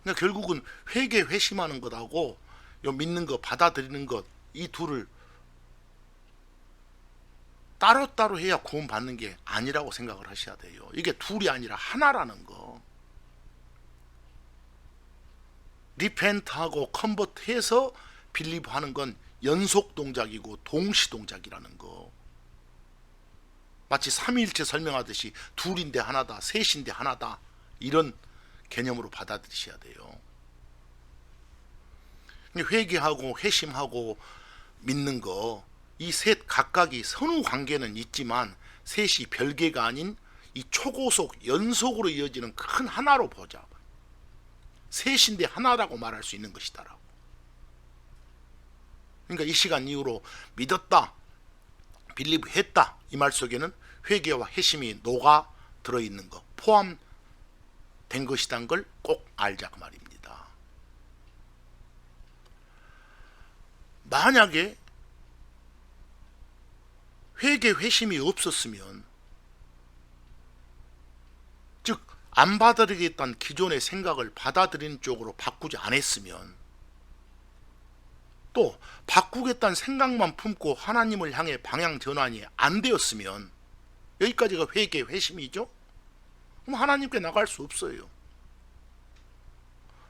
그러니까 결국은 회개, 회심하는 것하고 믿는 것, 받아들이는 것, 이 둘을 따로따로 해야 구원받는 게 아니라고 생각을 하셔야 돼요. 이게 둘이 아니라 하나라는 거. 리펜트하고 컨버트해서 빌리브 하는 건 연속 동작이고 동시 동작이라는 거. 마치 삼위일체 설명하듯이 둘인데 하나다, 셋인데 하나다 이런 개념으로 받아들이셔야 돼요. 회개하고 회심하고 믿는 거, 이 셋 각각이 선후 관계는 있지만 셋이 별개가 아닌 이 초고속 연속으로 이어지는 큰 하나로 보자. 셋인데 하나라고 말할 수 있는 것이다라고. 그러니까 이 시간 이후로 믿었다, 빌리브 했다 이 말 속에는 회개와 회심이 녹아 들어있는 것, 포함된 것이란 걸 꼭 알자 그 말입니다. 만약에 회개 회심이 없었으면, 즉 안 받아들이겠다는 기존의 생각을 받아들이는 쪽으로 바꾸지 않았으면, 또 바꾸겠다는 생각만 품고 하나님을 향해 방향 전환이 안 되었으면, 여기까지가 회개 회심이죠. 그럼 하나님께 나갈 수 없어요.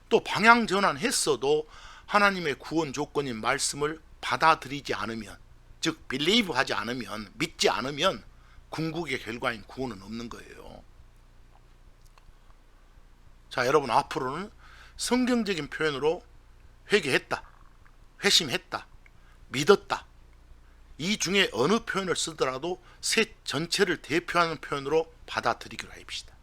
또 방향 전환했어도 하나님의 구원 조건인 말씀을 받아들이지 않으면, 즉 빌리브 하지 않으면, 믿지 않으면 궁극의 결과인 구원은 없는 거예요. 자, 여러분 앞으로는 성경적인 표현으로 회개했다, 회심했다, 믿었다 이 중에 어느 표현을 쓰더라도 셋 전체를 대표하는 표현으로 받아들이기로 합시다.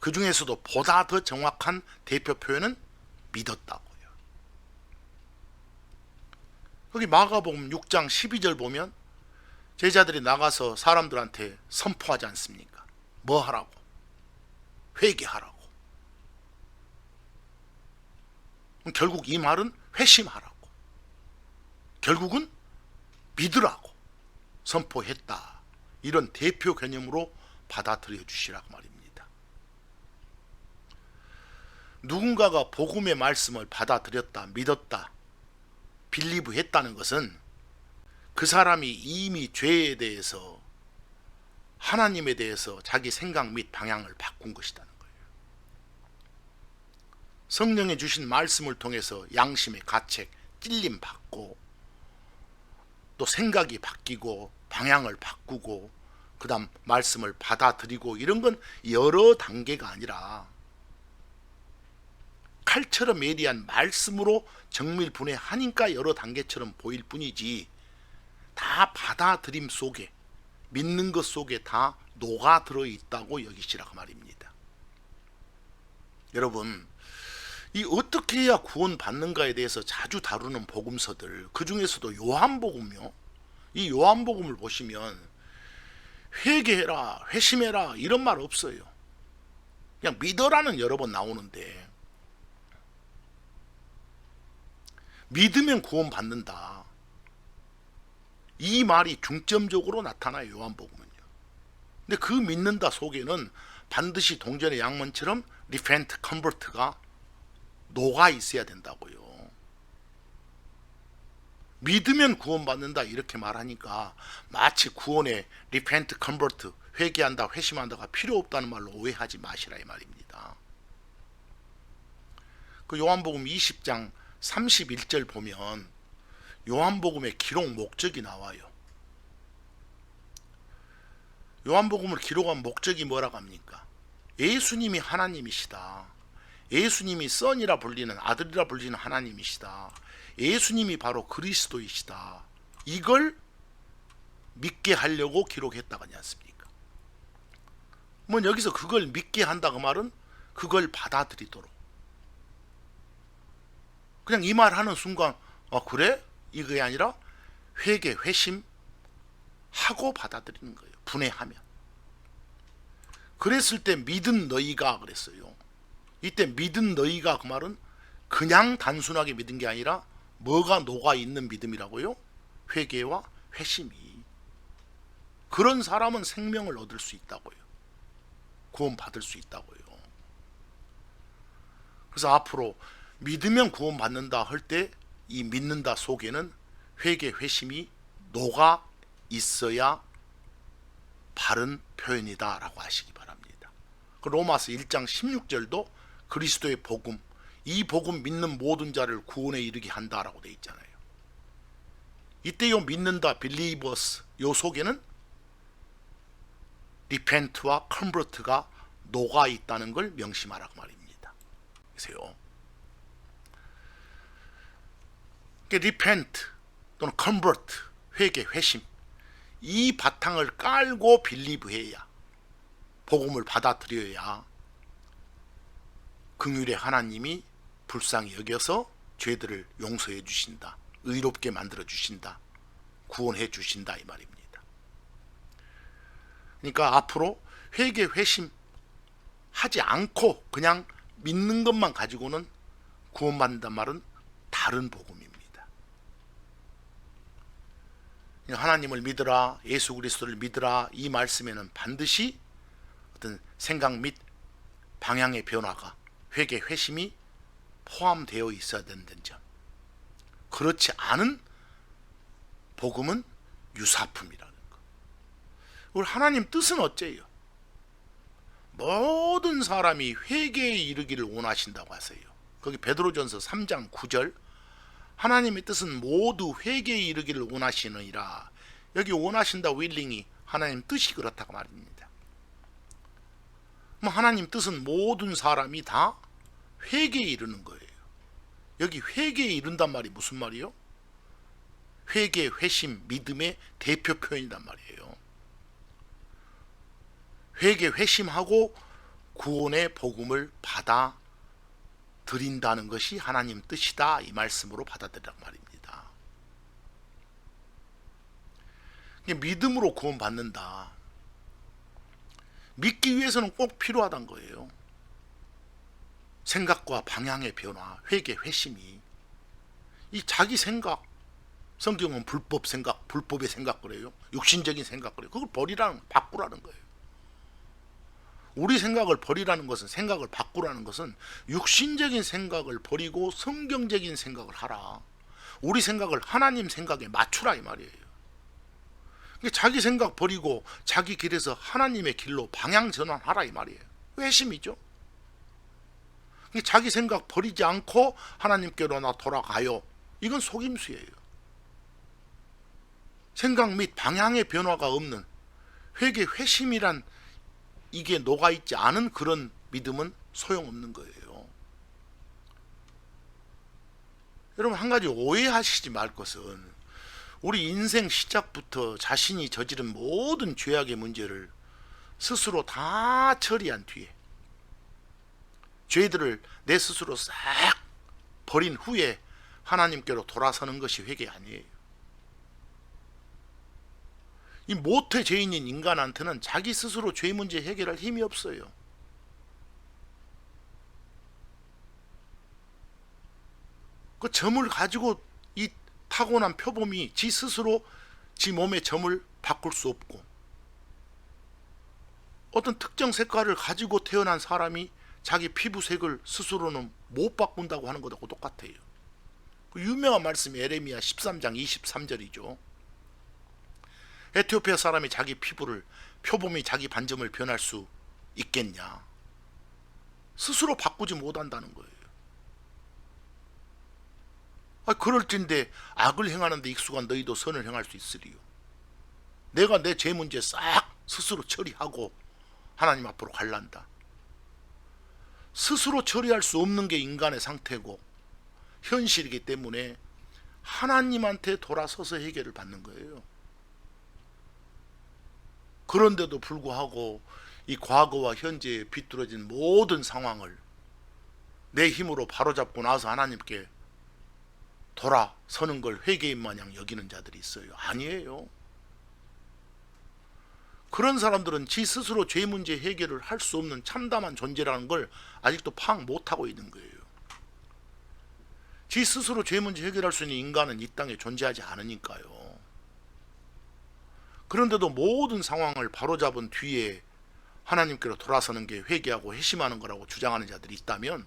그 중에서도 보다 더 정확한 대표 표현은 믿었다고요. 여기 마가복음 6장 12절 보면 제자들이 나가서 사람들한테 선포하지 않습니까? 뭐 하라고? 회개하라고. 결국 이 말은 회심하라고, 결국은 믿으라고 선포했다. 이런 대표 개념으로 받아들여 주시라고 말입니다. 누군가가 복음의 말씀을 받아들였다, 믿었다, 빌리브 했다는 것은 그 사람이 이미 죄에 대해서, 하나님에 대해서 자기 생각 및 방향을 바꾼 것이라는 거예요. 성령이 주신 말씀을 통해서 양심의 가책, 찔림 받고 또 생각이 바뀌고 방향을 바꾸고 그다음 말씀을 받아들이고 이런 건 여러 단계가 아니라 칼처럼 예리한 말씀으로 정밀분해하니까 여러 단계처럼 보일 뿐이지 다 받아들임 속에 믿는 것 속에 다 녹아 들어 있다고 여기시라고 말입니다. 여러분, 이 어떻게 해야 구원 받는가에 대해서 자주 다루는 복음서들, 그 중에서도 요한복음요. 이 요한복음을 보시면 회개해라, 회심해라 이런 말 없어요. 그냥 믿어라는 여러 번 나오는데 믿으면 구원 받는다. 이 말이 중점적으로 나타나요, 요한복음은요. 근데 그 믿는다 속에는 반드시 동전의 양문처럼 repent, convert가 녹아 있어야 된다고요. 믿으면 구원받는다 이렇게 말하니까 마치 구원에 repent, convert, 회개한다, 회심한다가 필요 없다는 말로 오해하지 마시라 이 말입니다. 그 요한복음 20장 31절 보면 요한복음의 기록 목적이 나와요. 요한복음을 기록한 목적이 뭐라고 합니까? 예수님이 하나님이시다. 예수님이 선이라 불리는, 아들이라 불리는 하나님이시다. 예수님이 바로 그리스도이시다. 이걸 믿게 하려고 기록했다고 하지 않습니까? 뭐 여기서 그걸 믿게 한다 그 말은 그걸 받아들이도록. 그냥 이 말 하는 순간 그래? 이게 아니라 회개, 회심 하고 받아들이는 거예요. 분해하면. 그랬을 때 믿은 너희가 그랬어요. 이때 믿은 너희가 그 말은 그냥 단순하게 믿은 게 아니라 뭐가 녹아 있는 믿음이라고요? 회개와 회심이. 그런 사람은 생명을 얻을 수 있다고요. 구원 받을 수 있다고요. 그래서 앞으로 믿으면 구원 받는다 할 때 이 믿는다 속에는 회개, 회심이 녹아 있어야 바른 표현이다 라고 하시기 바랍니다. 그 로마서 1장 16절도 그리스도의 복음, 이 복음 믿는 모든 자를 구원에 이르게 한다라고 되어 있잖아요. 이때 요 믿는다, believers 요 속에는 repent와 convert가 녹아 있다는 걸 명심하라고 말입니다. 그래서요. repent 또는 convert, 회개, 회심 이 바탕을 깔고 빌리브해야 복음을 받아들여야 긍휼의 하나님이 불쌍히 여겨서 죄들을 용서해 주신다. 의롭게 만들어 주신다. 구원해 주신다 이 말입니다. 그러니까 앞으로 회개, 회심 하지 않고 그냥 믿는 것만 가지고는 구원받는단 말은 다른 복음입니다. 하나님을 믿으라, 예수 그리스도를 믿으라 이 말씀에는 반드시 어떤 생각 및 방향의 변화가 회개, 회심이 포함되어 있어야 된다는 점. 그렇지 않은 복음은 유사품이라는 것. 우리 하나님 뜻은 어째요? 모든 사람이 회개에 이르기를 원하신다고 하세요. 거기 베드로전서 3장 9절 하나님의 뜻은 모두 회개에 이르기를 원하시느니라. 여기 원하신다 willing이 하나님 뜻이 그렇다고 말입니다. 하나님 뜻은 모든 사람이 다 회개에 이르는 거예요. 여기 회개에 이른단 말이 무슨 말이요? 회개, 회심, 믿음의 대표 표현이란 말이에요. 회개, 회심하고 구원의 복음을 받아 드린다는 것이 하나님 뜻이다 이 말씀으로 받아들이란 말입니다. 믿음으로 구원받는다. 믿기 위해서는 꼭 필요하단 거예요. 생각과 방향의 변화, 회개, 회심이. 이 자기 생각, 성경은 불법 생각, 불법의 생각 그래요. 육신적인 생각 그래요. 그걸 바꾸라는 거예요. 우리 생각을 버리라는 것은, 생각을 바꾸라는 것은 육신적인 생각을 버리고 성경적인 생각을 하라. 우리 생각을 하나님 생각에 맞추라 이 말이에요. 자기 생각 버리고 자기 길에서 하나님의 길로 방향 전환하라 이 말이에요. 회심이죠. 자기 생각 버리지 않고 하나님께로 나 돌아가요. 이건 속임수예요. 생각 및 방향의 변화가 없는 회개 회심이란 이게 녹아있지 않은 그런 믿음은 소용없는 거예요. 여러분, 한 가지 오해하시지 말 것은 우리 인생 시작부터 자신이 저지른 모든 죄악의 문제를 스스로 다 처리한 뒤에, 죄들을 내 스스로 싹 버린 후에 하나님께로 돌아서는 것이 회개 아니에요. 이 모태 죄인인 인간한테는 자기 스스로 죄 문제 해결할 힘이 없어요. 그 점을 가지고 이 타고난 표범이 지 스스로 지 몸의 점을 바꿀 수 없고, 어떤 특정 색깔을 가지고 태어난 사람이 자기 피부색을 스스로는 못 바꾼다고 하는 것하고 똑같아요. 그 유명한 말씀이 에레미야 13장 23절이죠. 에티오피아 사람이 자기 피부를, 표범이 자기 반점을 변할 수 있겠냐? 스스로 바꾸지 못한다는 거예요. 그럴진데 악을 행하는 데 익숙한 너희도 선을 행할 수 있으리요. 내가 내 죄 문제 싹 스스로 처리하고 하나님 앞으로 갈란다. 스스로 처리할 수 없는 게 인간의 상태고 현실이기 때문에 하나님한테 돌아서서 해결을 받는 거예요. 그런데도 불구하고 이 과거와 현재에 비뚤어진 모든 상황을 내 힘으로 바로잡고 나서 하나님께 돌아서는 걸 회개인 마냥 여기는 자들이 있어요. 아니에요. 그런 사람들은 지 스스로 죄 문제 해결을 할 수 없는 참담한 존재라는 걸 아직도 파악 못하고 있는 거예요. 지 스스로 죄 문제 해결할 수 있는 인간은 이 땅에 존재하지 않으니까요. 그런데도 모든 상황을 바로잡은 뒤에 하나님께로 돌아서는 게 회개하고 회심하는 거라고 주장하는 자들이 있다면,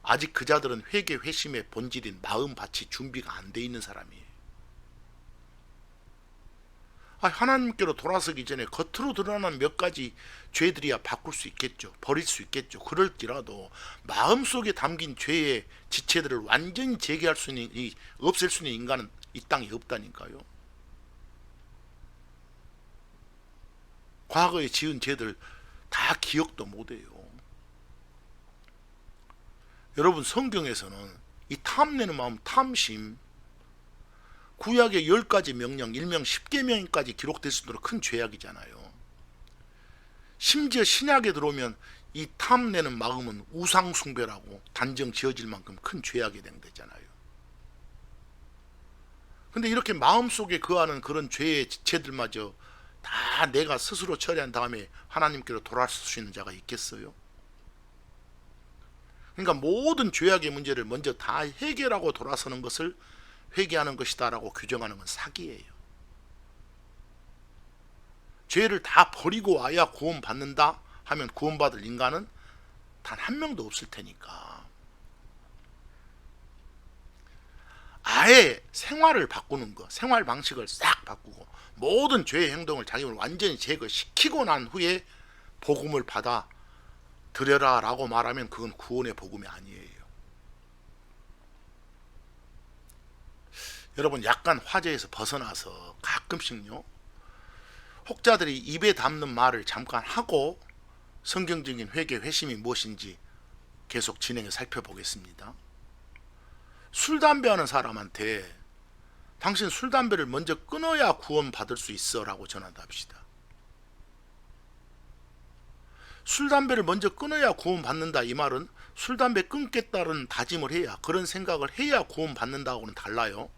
아직 그 자들은 회개 회심의 본질인 마음밭이 준비가 안 돼 있는 사람이에요. 하나님께로 돌아서기 전에 겉으로 드러나는 몇 가지 죄들이야 바꿀 수 있겠죠. 버릴 수 있겠죠. 그럴지라도 마음속에 담긴 죄의 지체들을 완전히 제거할 수 있는, 없앨 수 있는 인간은 이 땅에 없다니까요. 과거에 지은 죄들 다 기억도 못해요. 여러분, 성경에서는 이 탐내는 마음, 탐심, 구약의 10가지 명령, 일명 10계명까지 기록될 수 있도록 큰 죄악이잖아요. 심지어 신약에 들어오면 이 탐내는 마음은 우상숭배라고 단정 지어질 만큼 큰 죄악이 된 거잖아요. 근데 이렇게 마음속에 거하는 그런 죄의 지체들마저 다 내가 스스로 처리한 다음에 하나님께로 돌아설 수 있는 자가 있겠어요? 그러니까 모든 죄악의 문제를 먼저 다 해결하고 돌아서는 것을 회개하는 것이다 라고 규정하는 건 사기예요. 죄를 다 버리고 와야 구원받는다 하면 구원받을 인간은 단 한 명도 없을 테니까, 아예 생활을 바꾸는 거, 생활 방식을 싹 바꾸고 모든 죄의 행동을 자기를 완전히 제거시키고 난 후에 복음을 받아 들여라 라고 말하면 그건 구원의 복음이 아니에요. 여러분, 약간 화제에서 벗어나서 가끔씩요, 혹자들이 입에 담는 말을 잠깐 하고 성경적인 회개 회심이 무엇인지 계속 진행해 살펴보겠습니다. 술 담배 하는 사람한테 당신 술 담배를 먼저 끊어야 구원 받을 수 있어 라고 전한답시다. 술 담배를 먼저 끊어야 구원 받는다, 이 말은 술 담배 끊겠다는 다짐을 해야, 그런 생각을 해야 구원 받는다고는 달라요.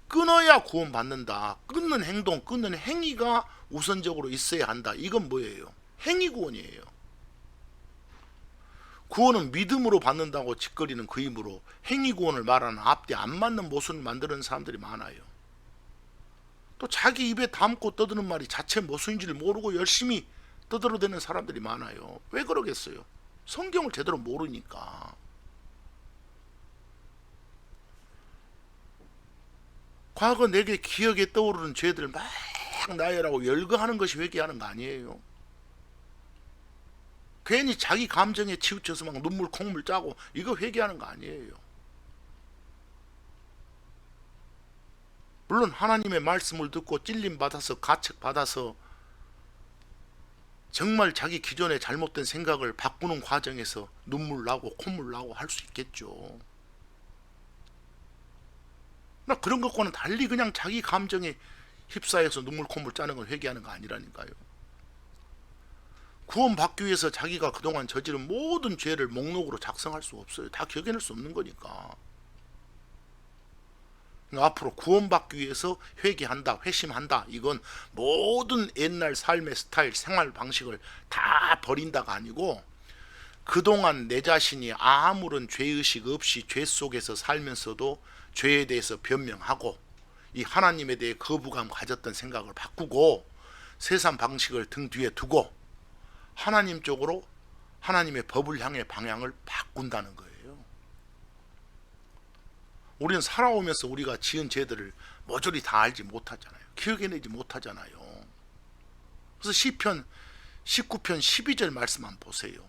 끊어야 구원 받는다, 끊는 행동, 끊는 행위가 우선적으로 있어야 한다, 이건 뭐예요? 행위 구원이에요. 구원은 믿음으로 받는다고 짓거리는 그 힘으로 행위 구원을 말하는 앞뒤 안 맞는 모순을 만드는 사람들이 많아요. 또 자기 입에 담고 떠드는 말이 자체 모순인지를 모르고 열심히 떠들어대는 사람들이 많아요. 왜 그러겠어요? 성경을 제대로 모르니까. 과거 내게 기억에 떠오르는 죄들을 막 나열하고 열거하는 것이 회개하는 거 아니에요. 괜히 자기 감정에 치우쳐서 막 눈물 콩물 짜고, 이거 회개하는 거 아니에요. 물론 하나님의 말씀을 듣고 찔림 받아서 가책 받아서 정말 자기 기존의 잘못된 생각을 바꾸는 과정에서 눈물 나고 콧물 나고 할 수 있겠죠. 나 그런 것과는 달리 그냥 자기 감정에 휩싸여서 눈물 콧물 짜는 걸 회개하는 거 아니라니까요. 구원받기 위해서 자기가 그동안 저지른 모든 죄를 목록으로 작성할 수 없어요. 다 기억해낼 수 없는 거니까. 앞으로 구원받기 위해서 회개한다, 회심한다. 이건 모든 옛날 삶의 스타일, 생활 방식을 다 버린다가 아니고 그동안 내 자신이 아무런 죄의식 없이 죄 속에서 살면서도 죄에 대해서 변명하고 이 하나님에 대해 거부감 가졌던 생각을 바꾸고 세상 방식을 등 뒤에 두고 하나님 쪽으로 하나님의 법을 향해 방향을 바꾼다는 거예요. 우리는 살아오면서 우리가 지은 죄들을 모조리 다 알지 못하잖아요. 기억해내지 못하잖아요. 그래서 시편 19편 12절 말씀 한번 보세요.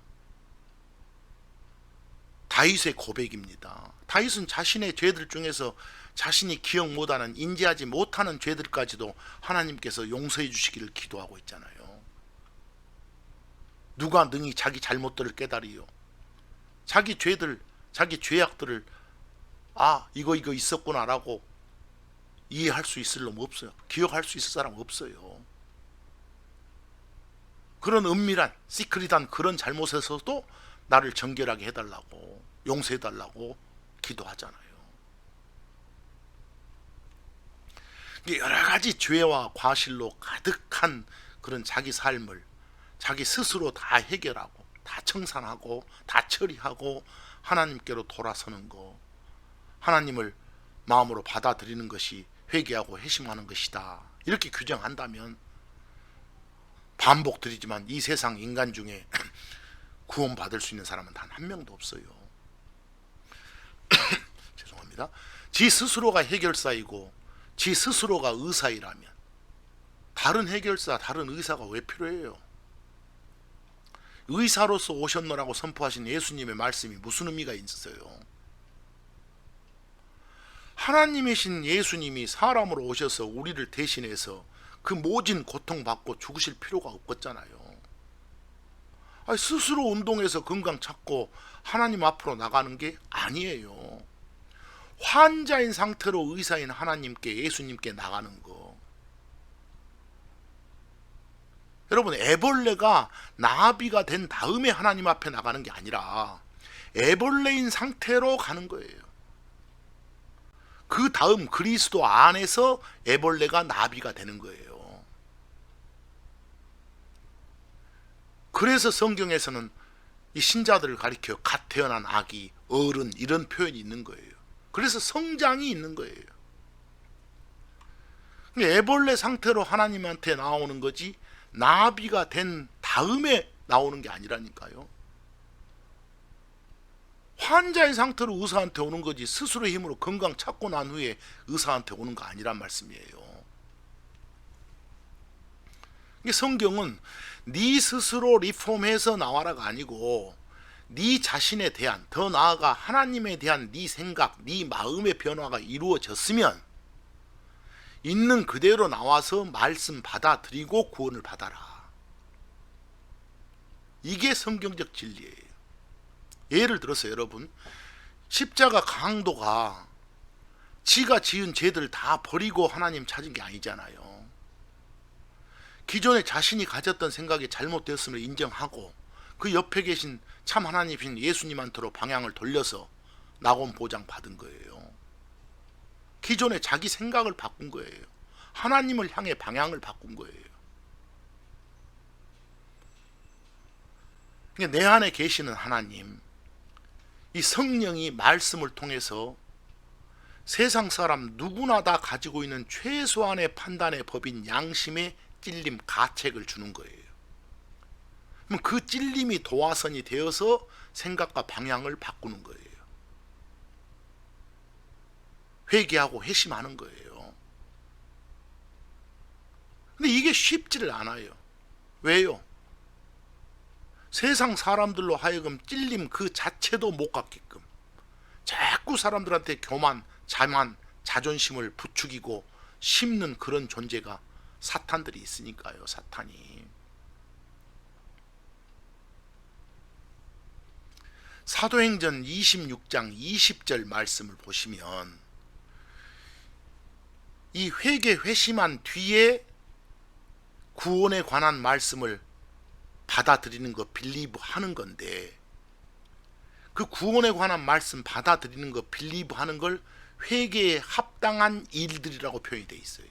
다윗의 고백입니다. 다윗은 자신의 죄들 중에서 자신이 기억 못하는, 인지하지 못하는 죄들까지도 하나님께서 용서해 주시기를 기도하고 있잖아요. 누가 능히 자기 잘못들을 깨달이요. 자기 죄들, 자기 죄악들을 이거 있었구나라고 이해할 수 있을 놈 없어요. 기억할 수 있을 사람 없어요. 그런 은밀한 시크릿한 그런 잘못에서도 나를 정결하게 해달라고, 용서해달라고 기도하잖아요. 여러 가지 죄와 과실로 가득한 그런 자기 삶을 자기 스스로 다 해결하고 다 청산하고 다 처리하고 하나님께로 돌아서는 거, 하나님을 마음으로 받아들이는 것이 회개하고 회심하는 것이다. 이렇게 규정한다면 반복드리지만 이 세상 인간 중에 구원받을 수 있는 사람은 단 한 명도 없어요. 죄송합니다. 지 스스로가 해결사이고 지 스스로가 의사이라면 다른 해결사, 다른 의사가 왜 필요해요? 의사로서 오셨노라고 선포하신 예수님의 말씀이 무슨 의미가 있어요? 하나님이신 예수님이 사람으로 오셔서 우리를 대신해서 그 모진 고통받고 죽으실 필요가 없었잖아요. 스스로 운동해서 건강 찾고 하나님 앞으로 나가는 게 아니에요. 환자인 상태로 의사인 하나님께, 예수님께 나가는 거. 여러분, 애벌레가 나비가 된 다음에 하나님 앞에 나가는 게 아니라 애벌레인 상태로 가는 거예요. 그 다음 그리스도 안에서 애벌레가 나비가 되는 거예요. 그래서 성경에서는 이 신자들을 가리켜 갓 태어난 아기, 어른 이런 표현이 있는 거예요. 그래서 성장이 있는 거예요. 애벌레 상태로 하나님한테 나오는 거지 나비가 된 다음에 나오는 게 아니라니까요. 환자의 상태로 의사한테 오는 거지 스스로의 힘으로 건강 찾고 난 후에 의사한테 오는 거 아니란 말씀이에요. 성경은 네 스스로 리폼해서 나와라가 아니고 네 자신에 대한, 더 나아가 하나님에 대한 네 생각, 네 마음의 변화가 이루어졌으면 있는 그대로 나와서 말씀 받아들이고 구원을 받아라. 이게 성경적 진리예요. 예를 들어서 여러분, 십자가 강도가 지가 지은 죄들 다 버리고 하나님 찾은 게 아니잖아요. 기존에 자신이 가졌던 생각이 잘못되었음을 인정하고 그 옆에 계신 참 하나님이신 예수님한테로 방향을 돌려서 낙원 보장 받은 거예요. 기존에 자기 생각을 바꾼 거예요. 하나님을 향해 방향을 바꾼 거예요. 내 안에 계시는 하나님, 이 성령이 말씀을 통해서 세상 사람 누구나 다 가지고 있는 최소한의 판단의 법인 양심의 찔림, 가책을 주는 거예요. 그럼 그 찔림이 도화선이 되어서 생각과 방향을 바꾸는 거예요. 회개하고 회심하는 거예요. 근데 이게 쉽지를 않아요. 왜요? 세상 사람들로 하여금 찔림 그 자체도 못 갖게끔 자꾸 사람들한테 교만, 자만, 자존심을 부추기고 심는 그런 존재가 사탄들이 있으니까요. 사탄이. 사도행전 26장 20절 말씀을 보시면 이 회개 회심한 뒤에 구원에 관한 말씀을 받아들이는 거 빌리브 하는 건데, 그 구원에 관한 말씀 받아들이는 거 빌리브 하는 걸 회개에 합당한 일들이라고 표현이 되어 있어요.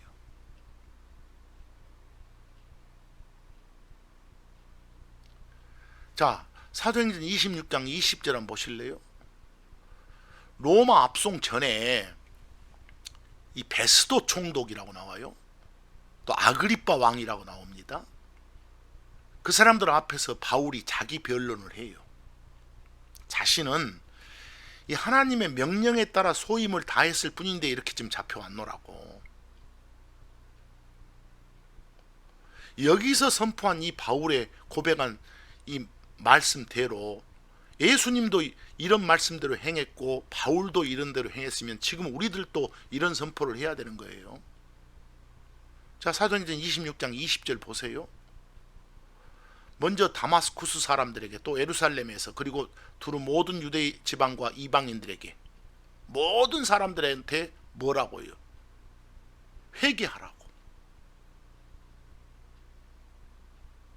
자, 사도행전 26장 20절 한번 보실래요? 로마 압송 전에 이 베스도 총독이라고 나와요. 또 아그리빠 왕이라고 나옵니다. 그 사람들 앞에서 바울이 자기 변론을 해요. 자신은 이 하나님의 명령에 따라 소임을 다했을 뿐인데 이렇게 지금 잡혀왔노라고. 여기서 선포한 이 바울의 고백한 이 말씀대로 예수님도 이런 말씀대로 행했고 바울도 이런 대로 행했으면 지금 우리들도 이런 선포를 해야 되는 거예요. 자, 사도행전 26장 20절 보세요. 먼저 다마스쿠스 사람들에게, 또 예루살렘에서, 그리고 두루 모든 유대 지방과 이방인들에게, 모든 사람들한테 뭐라고요? 회개하라고.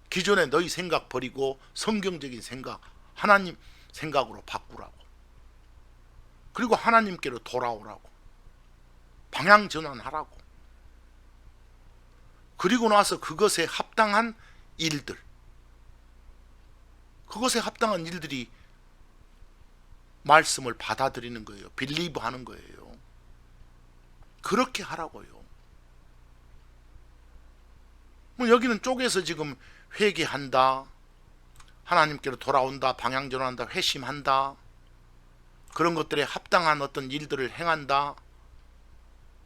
기존에 너희 생각 버리고 성경적인 생각, 하나님 생각으로 바꾸라고. 그리고 하나님께로 돌아오라고. 방향 전환하라고. 그리고 나서 그것에 합당한 일들, 그것에 합당한 일들이 말씀을 받아들이는 거예요. 빌리브 하는 거예요. 그렇게 하라고요. 뭐 여기는 쪽에서 지금 회개한다, 하나님께로 돌아온다, 방향전환한다, 회심한다, 그런 것들에 합당한 어떤 일들을 행한다,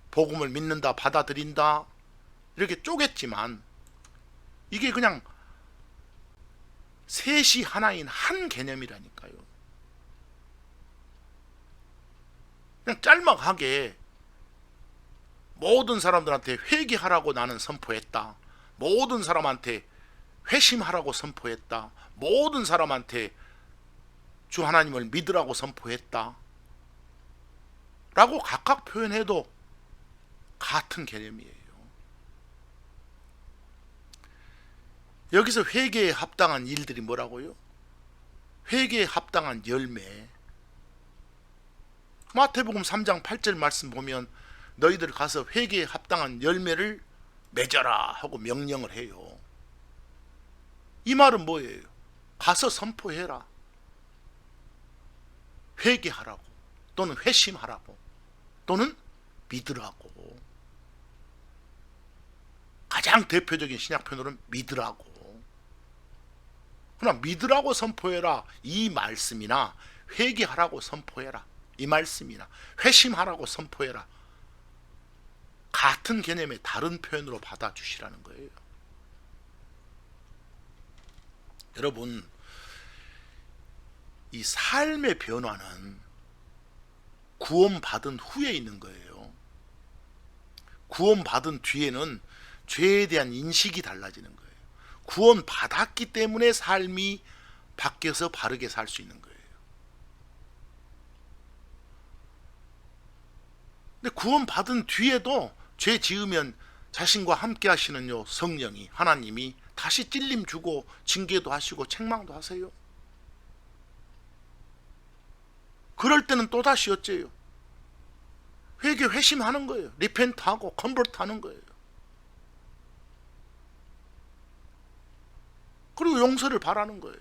복음을 믿는다, 받아들인다, 이렇게 쪼갰지만 이게 그냥 셋이 하나인 한 개념이라니까요. 그냥 짤막하게 모든 사람들한테 회개하라고 나는 선포했다, 모든 사람한테 회심하라고 선포했다, 모든 사람한테 주 하나님을 믿으라고 선포했다 라고 각각 표현해도 같은 개념이에요. 여기서 회개에 합당한 일들이 뭐라고요? 회개에 합당한 열매. 마태복음 3장 8절 말씀 보면 너희들 가서 회개에 합당한 열매를 맺어라 하고 명령을 해요. 이 말은 뭐예요? 가서 선포해라. 회개하라고, 또는 회심하라고, 또는 믿으라고. 가장 대표적인 신약 표현으로는 믿으라고. 그러나 믿으라고 선포해라 이 말씀이나 회개하라고 선포해라 이 말씀이나 회심하라고 선포해라, 같은 개념의 다른 표현으로 받아주시라는 거예요. 여러분, 이 삶의 변화는 구원받은 후에 있는 거예요. 구원받은 뒤에는 죄에 대한 인식이 달라지는 거예요. 구원받았기 때문에 삶이 바뀌어서 바르게 살 수 있는 거예요. 근데 구원받은 뒤에도 죄 지으면 자신과 함께 하시는 요 성령이, 하나님이 다시 찔림 주고 징계도 하시고 책망도 하세요. 그럴 때는 또다시 어째요? 회개 회심하는 거예요. 리펜트하고 컨버트하는 거예요. 그리고 용서를 바라는 거예요.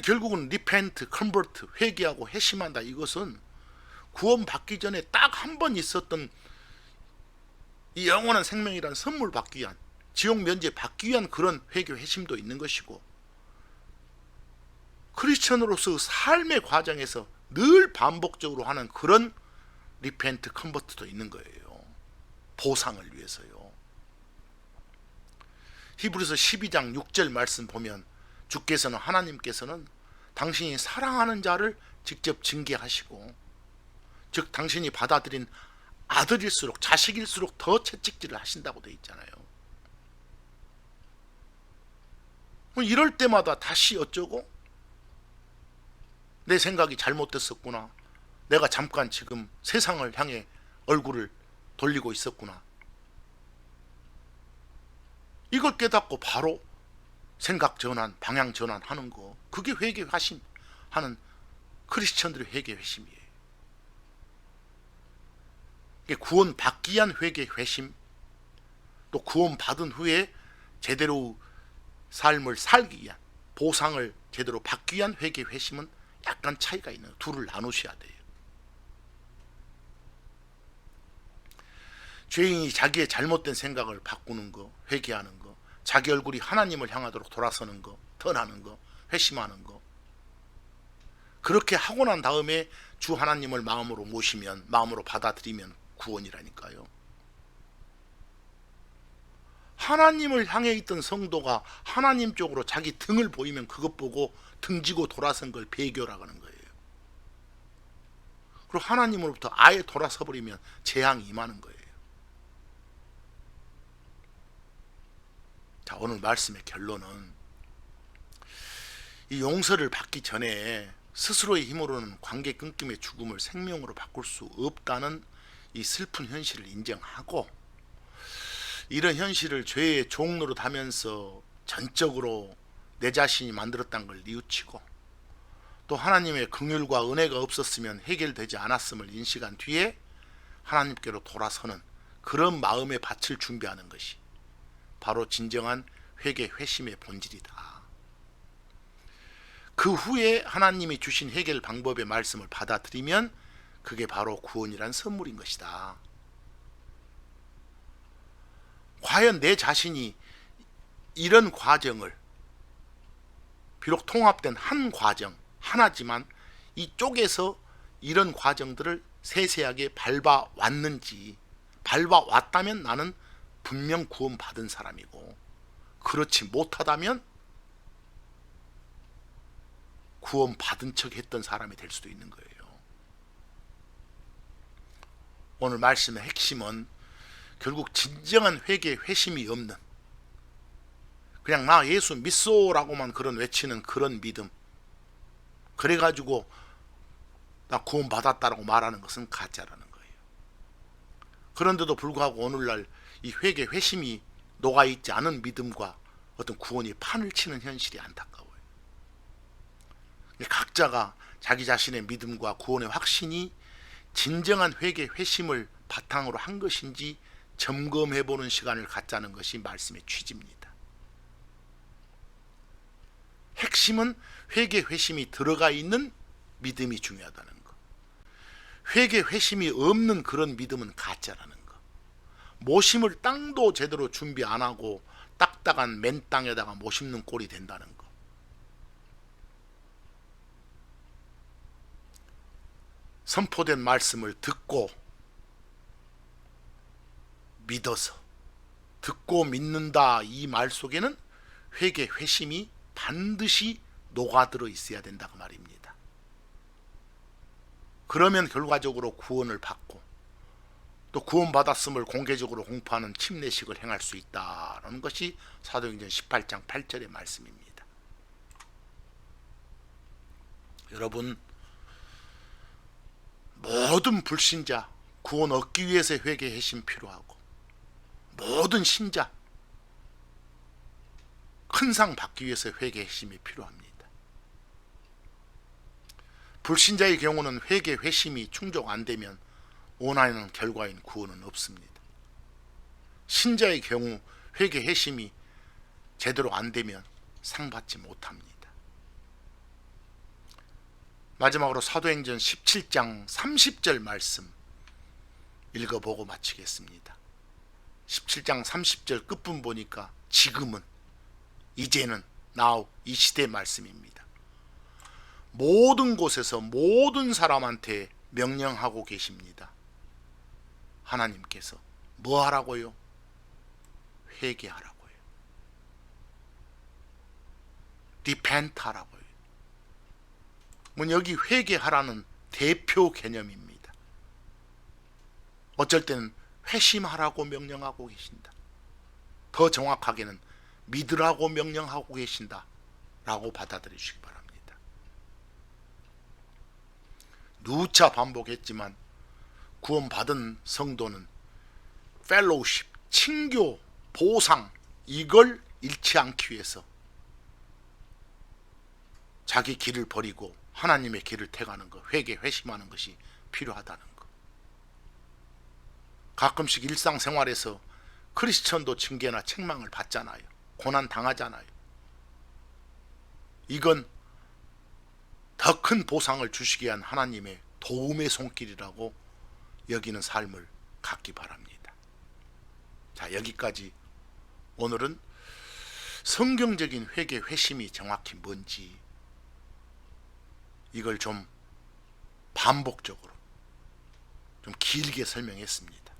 결국은 리펜트, 컨버트, 회개하고 회심한다, 이것은 구원받기 전에 딱 한 번 있었던 이 영원한 생명이라는 선물 받기 위한, 지옥 면제 받기 위한 그런 회개 회심도 있는 것이고, 크리스천으로서 삶의 과정에서 늘 반복적으로 하는 그런 리펜트, 컨버트도 있는 거예요. 보상을 위해서요. 히브리서 12장 6절 말씀 보면 주께서는, 하나님께서는 당신이 사랑하는 자를 직접 징계하시고 즉 당신이 받아들인 아들일수록, 자식일수록 더 채찍질을 하신다고 돼 있잖아요. 이럴 때마다 다시 어쩌고 내 생각이 잘못됐었구나, 내가 잠깐 지금 세상을 향해 얼굴을 돌리고 있었구나, 이걸 깨닫고 바로 생각 전환, 방향 전환하는 거, 그게 회개 회심 하는 크리스천들의 회개 회심이에요. 이게 구원 받기 위한 회개 회심, 또 구원 받은 후에 제대로 삶을 살기 위한, 보상을 제대로 받기 위한 회개 회심은 약간 차이가 있는, 둘을 나누셔야 돼요. 죄인이 자기의 잘못된 생각을 바꾸는 거, 회개하는 거, 자기 얼굴이 하나님을 향하도록 돌아서는 거, 턴하는 거, 회심하는 거, 그렇게 하고 난 다음에 주 하나님을 마음으로 모시면, 마음으로 받아들이면 구원이라니까요. 하나님을 향해 있던 성도가 하나님 쪽으로 자기 등을 보이면 그것 보고 등지고 돌아선 걸 배교라고 하는 거예요. 그리고 하나님으로부터 아예 돌아서 버리면 재앙이 임하는 거예요. 자, 오늘 말씀의 결론은, 이 용서를 받기 전에 스스로의 힘으로는 관계 끊김의 죽음을 생명으로 바꿀 수 없다는 이 슬픈 현실을 인정하고, 이런 현실을 죄의 종로로 하면서 전적으로 내 자신이 만들었다는 걸 뉘우치고, 또 하나님의 긍휼과 은혜가 없었으면 해결되지 않았음을 인식한 뒤에 하나님께로 돌아서는 그런 마음의 밭을 준비하는 것이 바로 진정한 회개 회심의 본질이다. 그 후에 하나님이 주신 해결 방법의 말씀을 받아들이면 그게 바로 구원이란 선물인 것이다. 과연 내 자신이 이런 과정을, 비록 통합된 한 과정 하나지만 이쪽에서 이런 과정들을 세세하게 밟아왔는지, 밟아왔다면 나는 분명 구원받은 사람이고, 그렇지 못하다면 구원받은 척 했던 사람이 될 수도 있는 거예요. 오늘 말씀의 핵심은 결국 진정한 회개 회심이 없는, 그냥 나 예수 믿소라고만 그런 외치는 그런 믿음, 그래가지고 나 구원 받았다라고 말하는 것은 가짜라는 거예요. 그런데도 불구하고 오늘날 이 회개 회심이 녹아있지 않은 믿음과 어떤 구원이 판을 치는 현실이 안타까워요. 각자가 자기 자신의 믿음과 구원의 확신이 진정한 회개 회심을 바탕으로 한 것인지 점검해보는 시간을 갖자는 것이 말씀의 취지입니다. 핵심은 회개 회심이 들어가 있는 믿음이 중요하다는 것. 회개 회심이 없는 그런 믿음은 가짜라는 것. 모심을 땅도 제대로 준비 안 하고 딱딱한 맨 땅에다가 모심는 꼴이 된다는 것. 선포된 말씀을 듣고 믿어서, 듣고 믿는다, 이 말 속에는 회개 회심이 반드시 녹아들어 있어야 된다고 말입니다. 그러면 결과적으로 구원을 받고, 또 구원받았음을 공개적으로 공포하는 침례식을 행할 수 있다는 것이 사도행전 18장 8절의 말씀입니다. 여러분, 모든 불신자 구원 얻기 위해서 회개 회심 필요하고, 모든 신자 큰 상 받기 위해서 회개 회심이 필요합니다. 불신자의 경우는 회개 회심이 충족 안 되면 원하는 결과인 구원은 없습니다. 신자의 경우 회개 회심이 제대로 안 되면 상 받지 못합니다. 마지막으로 사도행전 17장 30절 말씀 읽어보고 마치겠습니다. 17장 30절 끝분 보니까 지금은, 이제는, now, 이 시대 말씀입니다. 모든 곳에서 모든 사람한테 명령하고 계십니다. 하나님께서 뭐 하라고요? 회개하라고요. repent 하라고요. 여기 회개하라는 대표 개념입니다. 어쩔 때는 회심하라고 명령하고 계신다. 더 정확하게는 믿으라고 명령하고 계신다 라고 받아들이시기 바랍니다. 누차 반복했지만 구원받은 성도는 펠로우십, 친교, 보상 이걸 잃지 않기 위해서 자기 길을 버리고 하나님의 길을 택하는 것, 회개, 회심하는 것이 필요하다는 것. 가끔씩 일상생활에서 크리스천도 징계나 책망을 받잖아요. 고난 당하잖아요. 이건 더 큰 보상을 주시기 위한 하나님의 도움의 손길이라고 여기는 삶을 갖기 바랍니다. 자, 여기까지 오늘은 성경적인 회개, 회심이 정확히 뭔지 이걸 좀 반복적으로 좀 길게 설명했습니다.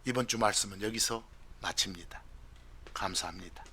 이번 주 말씀은 여기서 마칩니다. 감사합니다.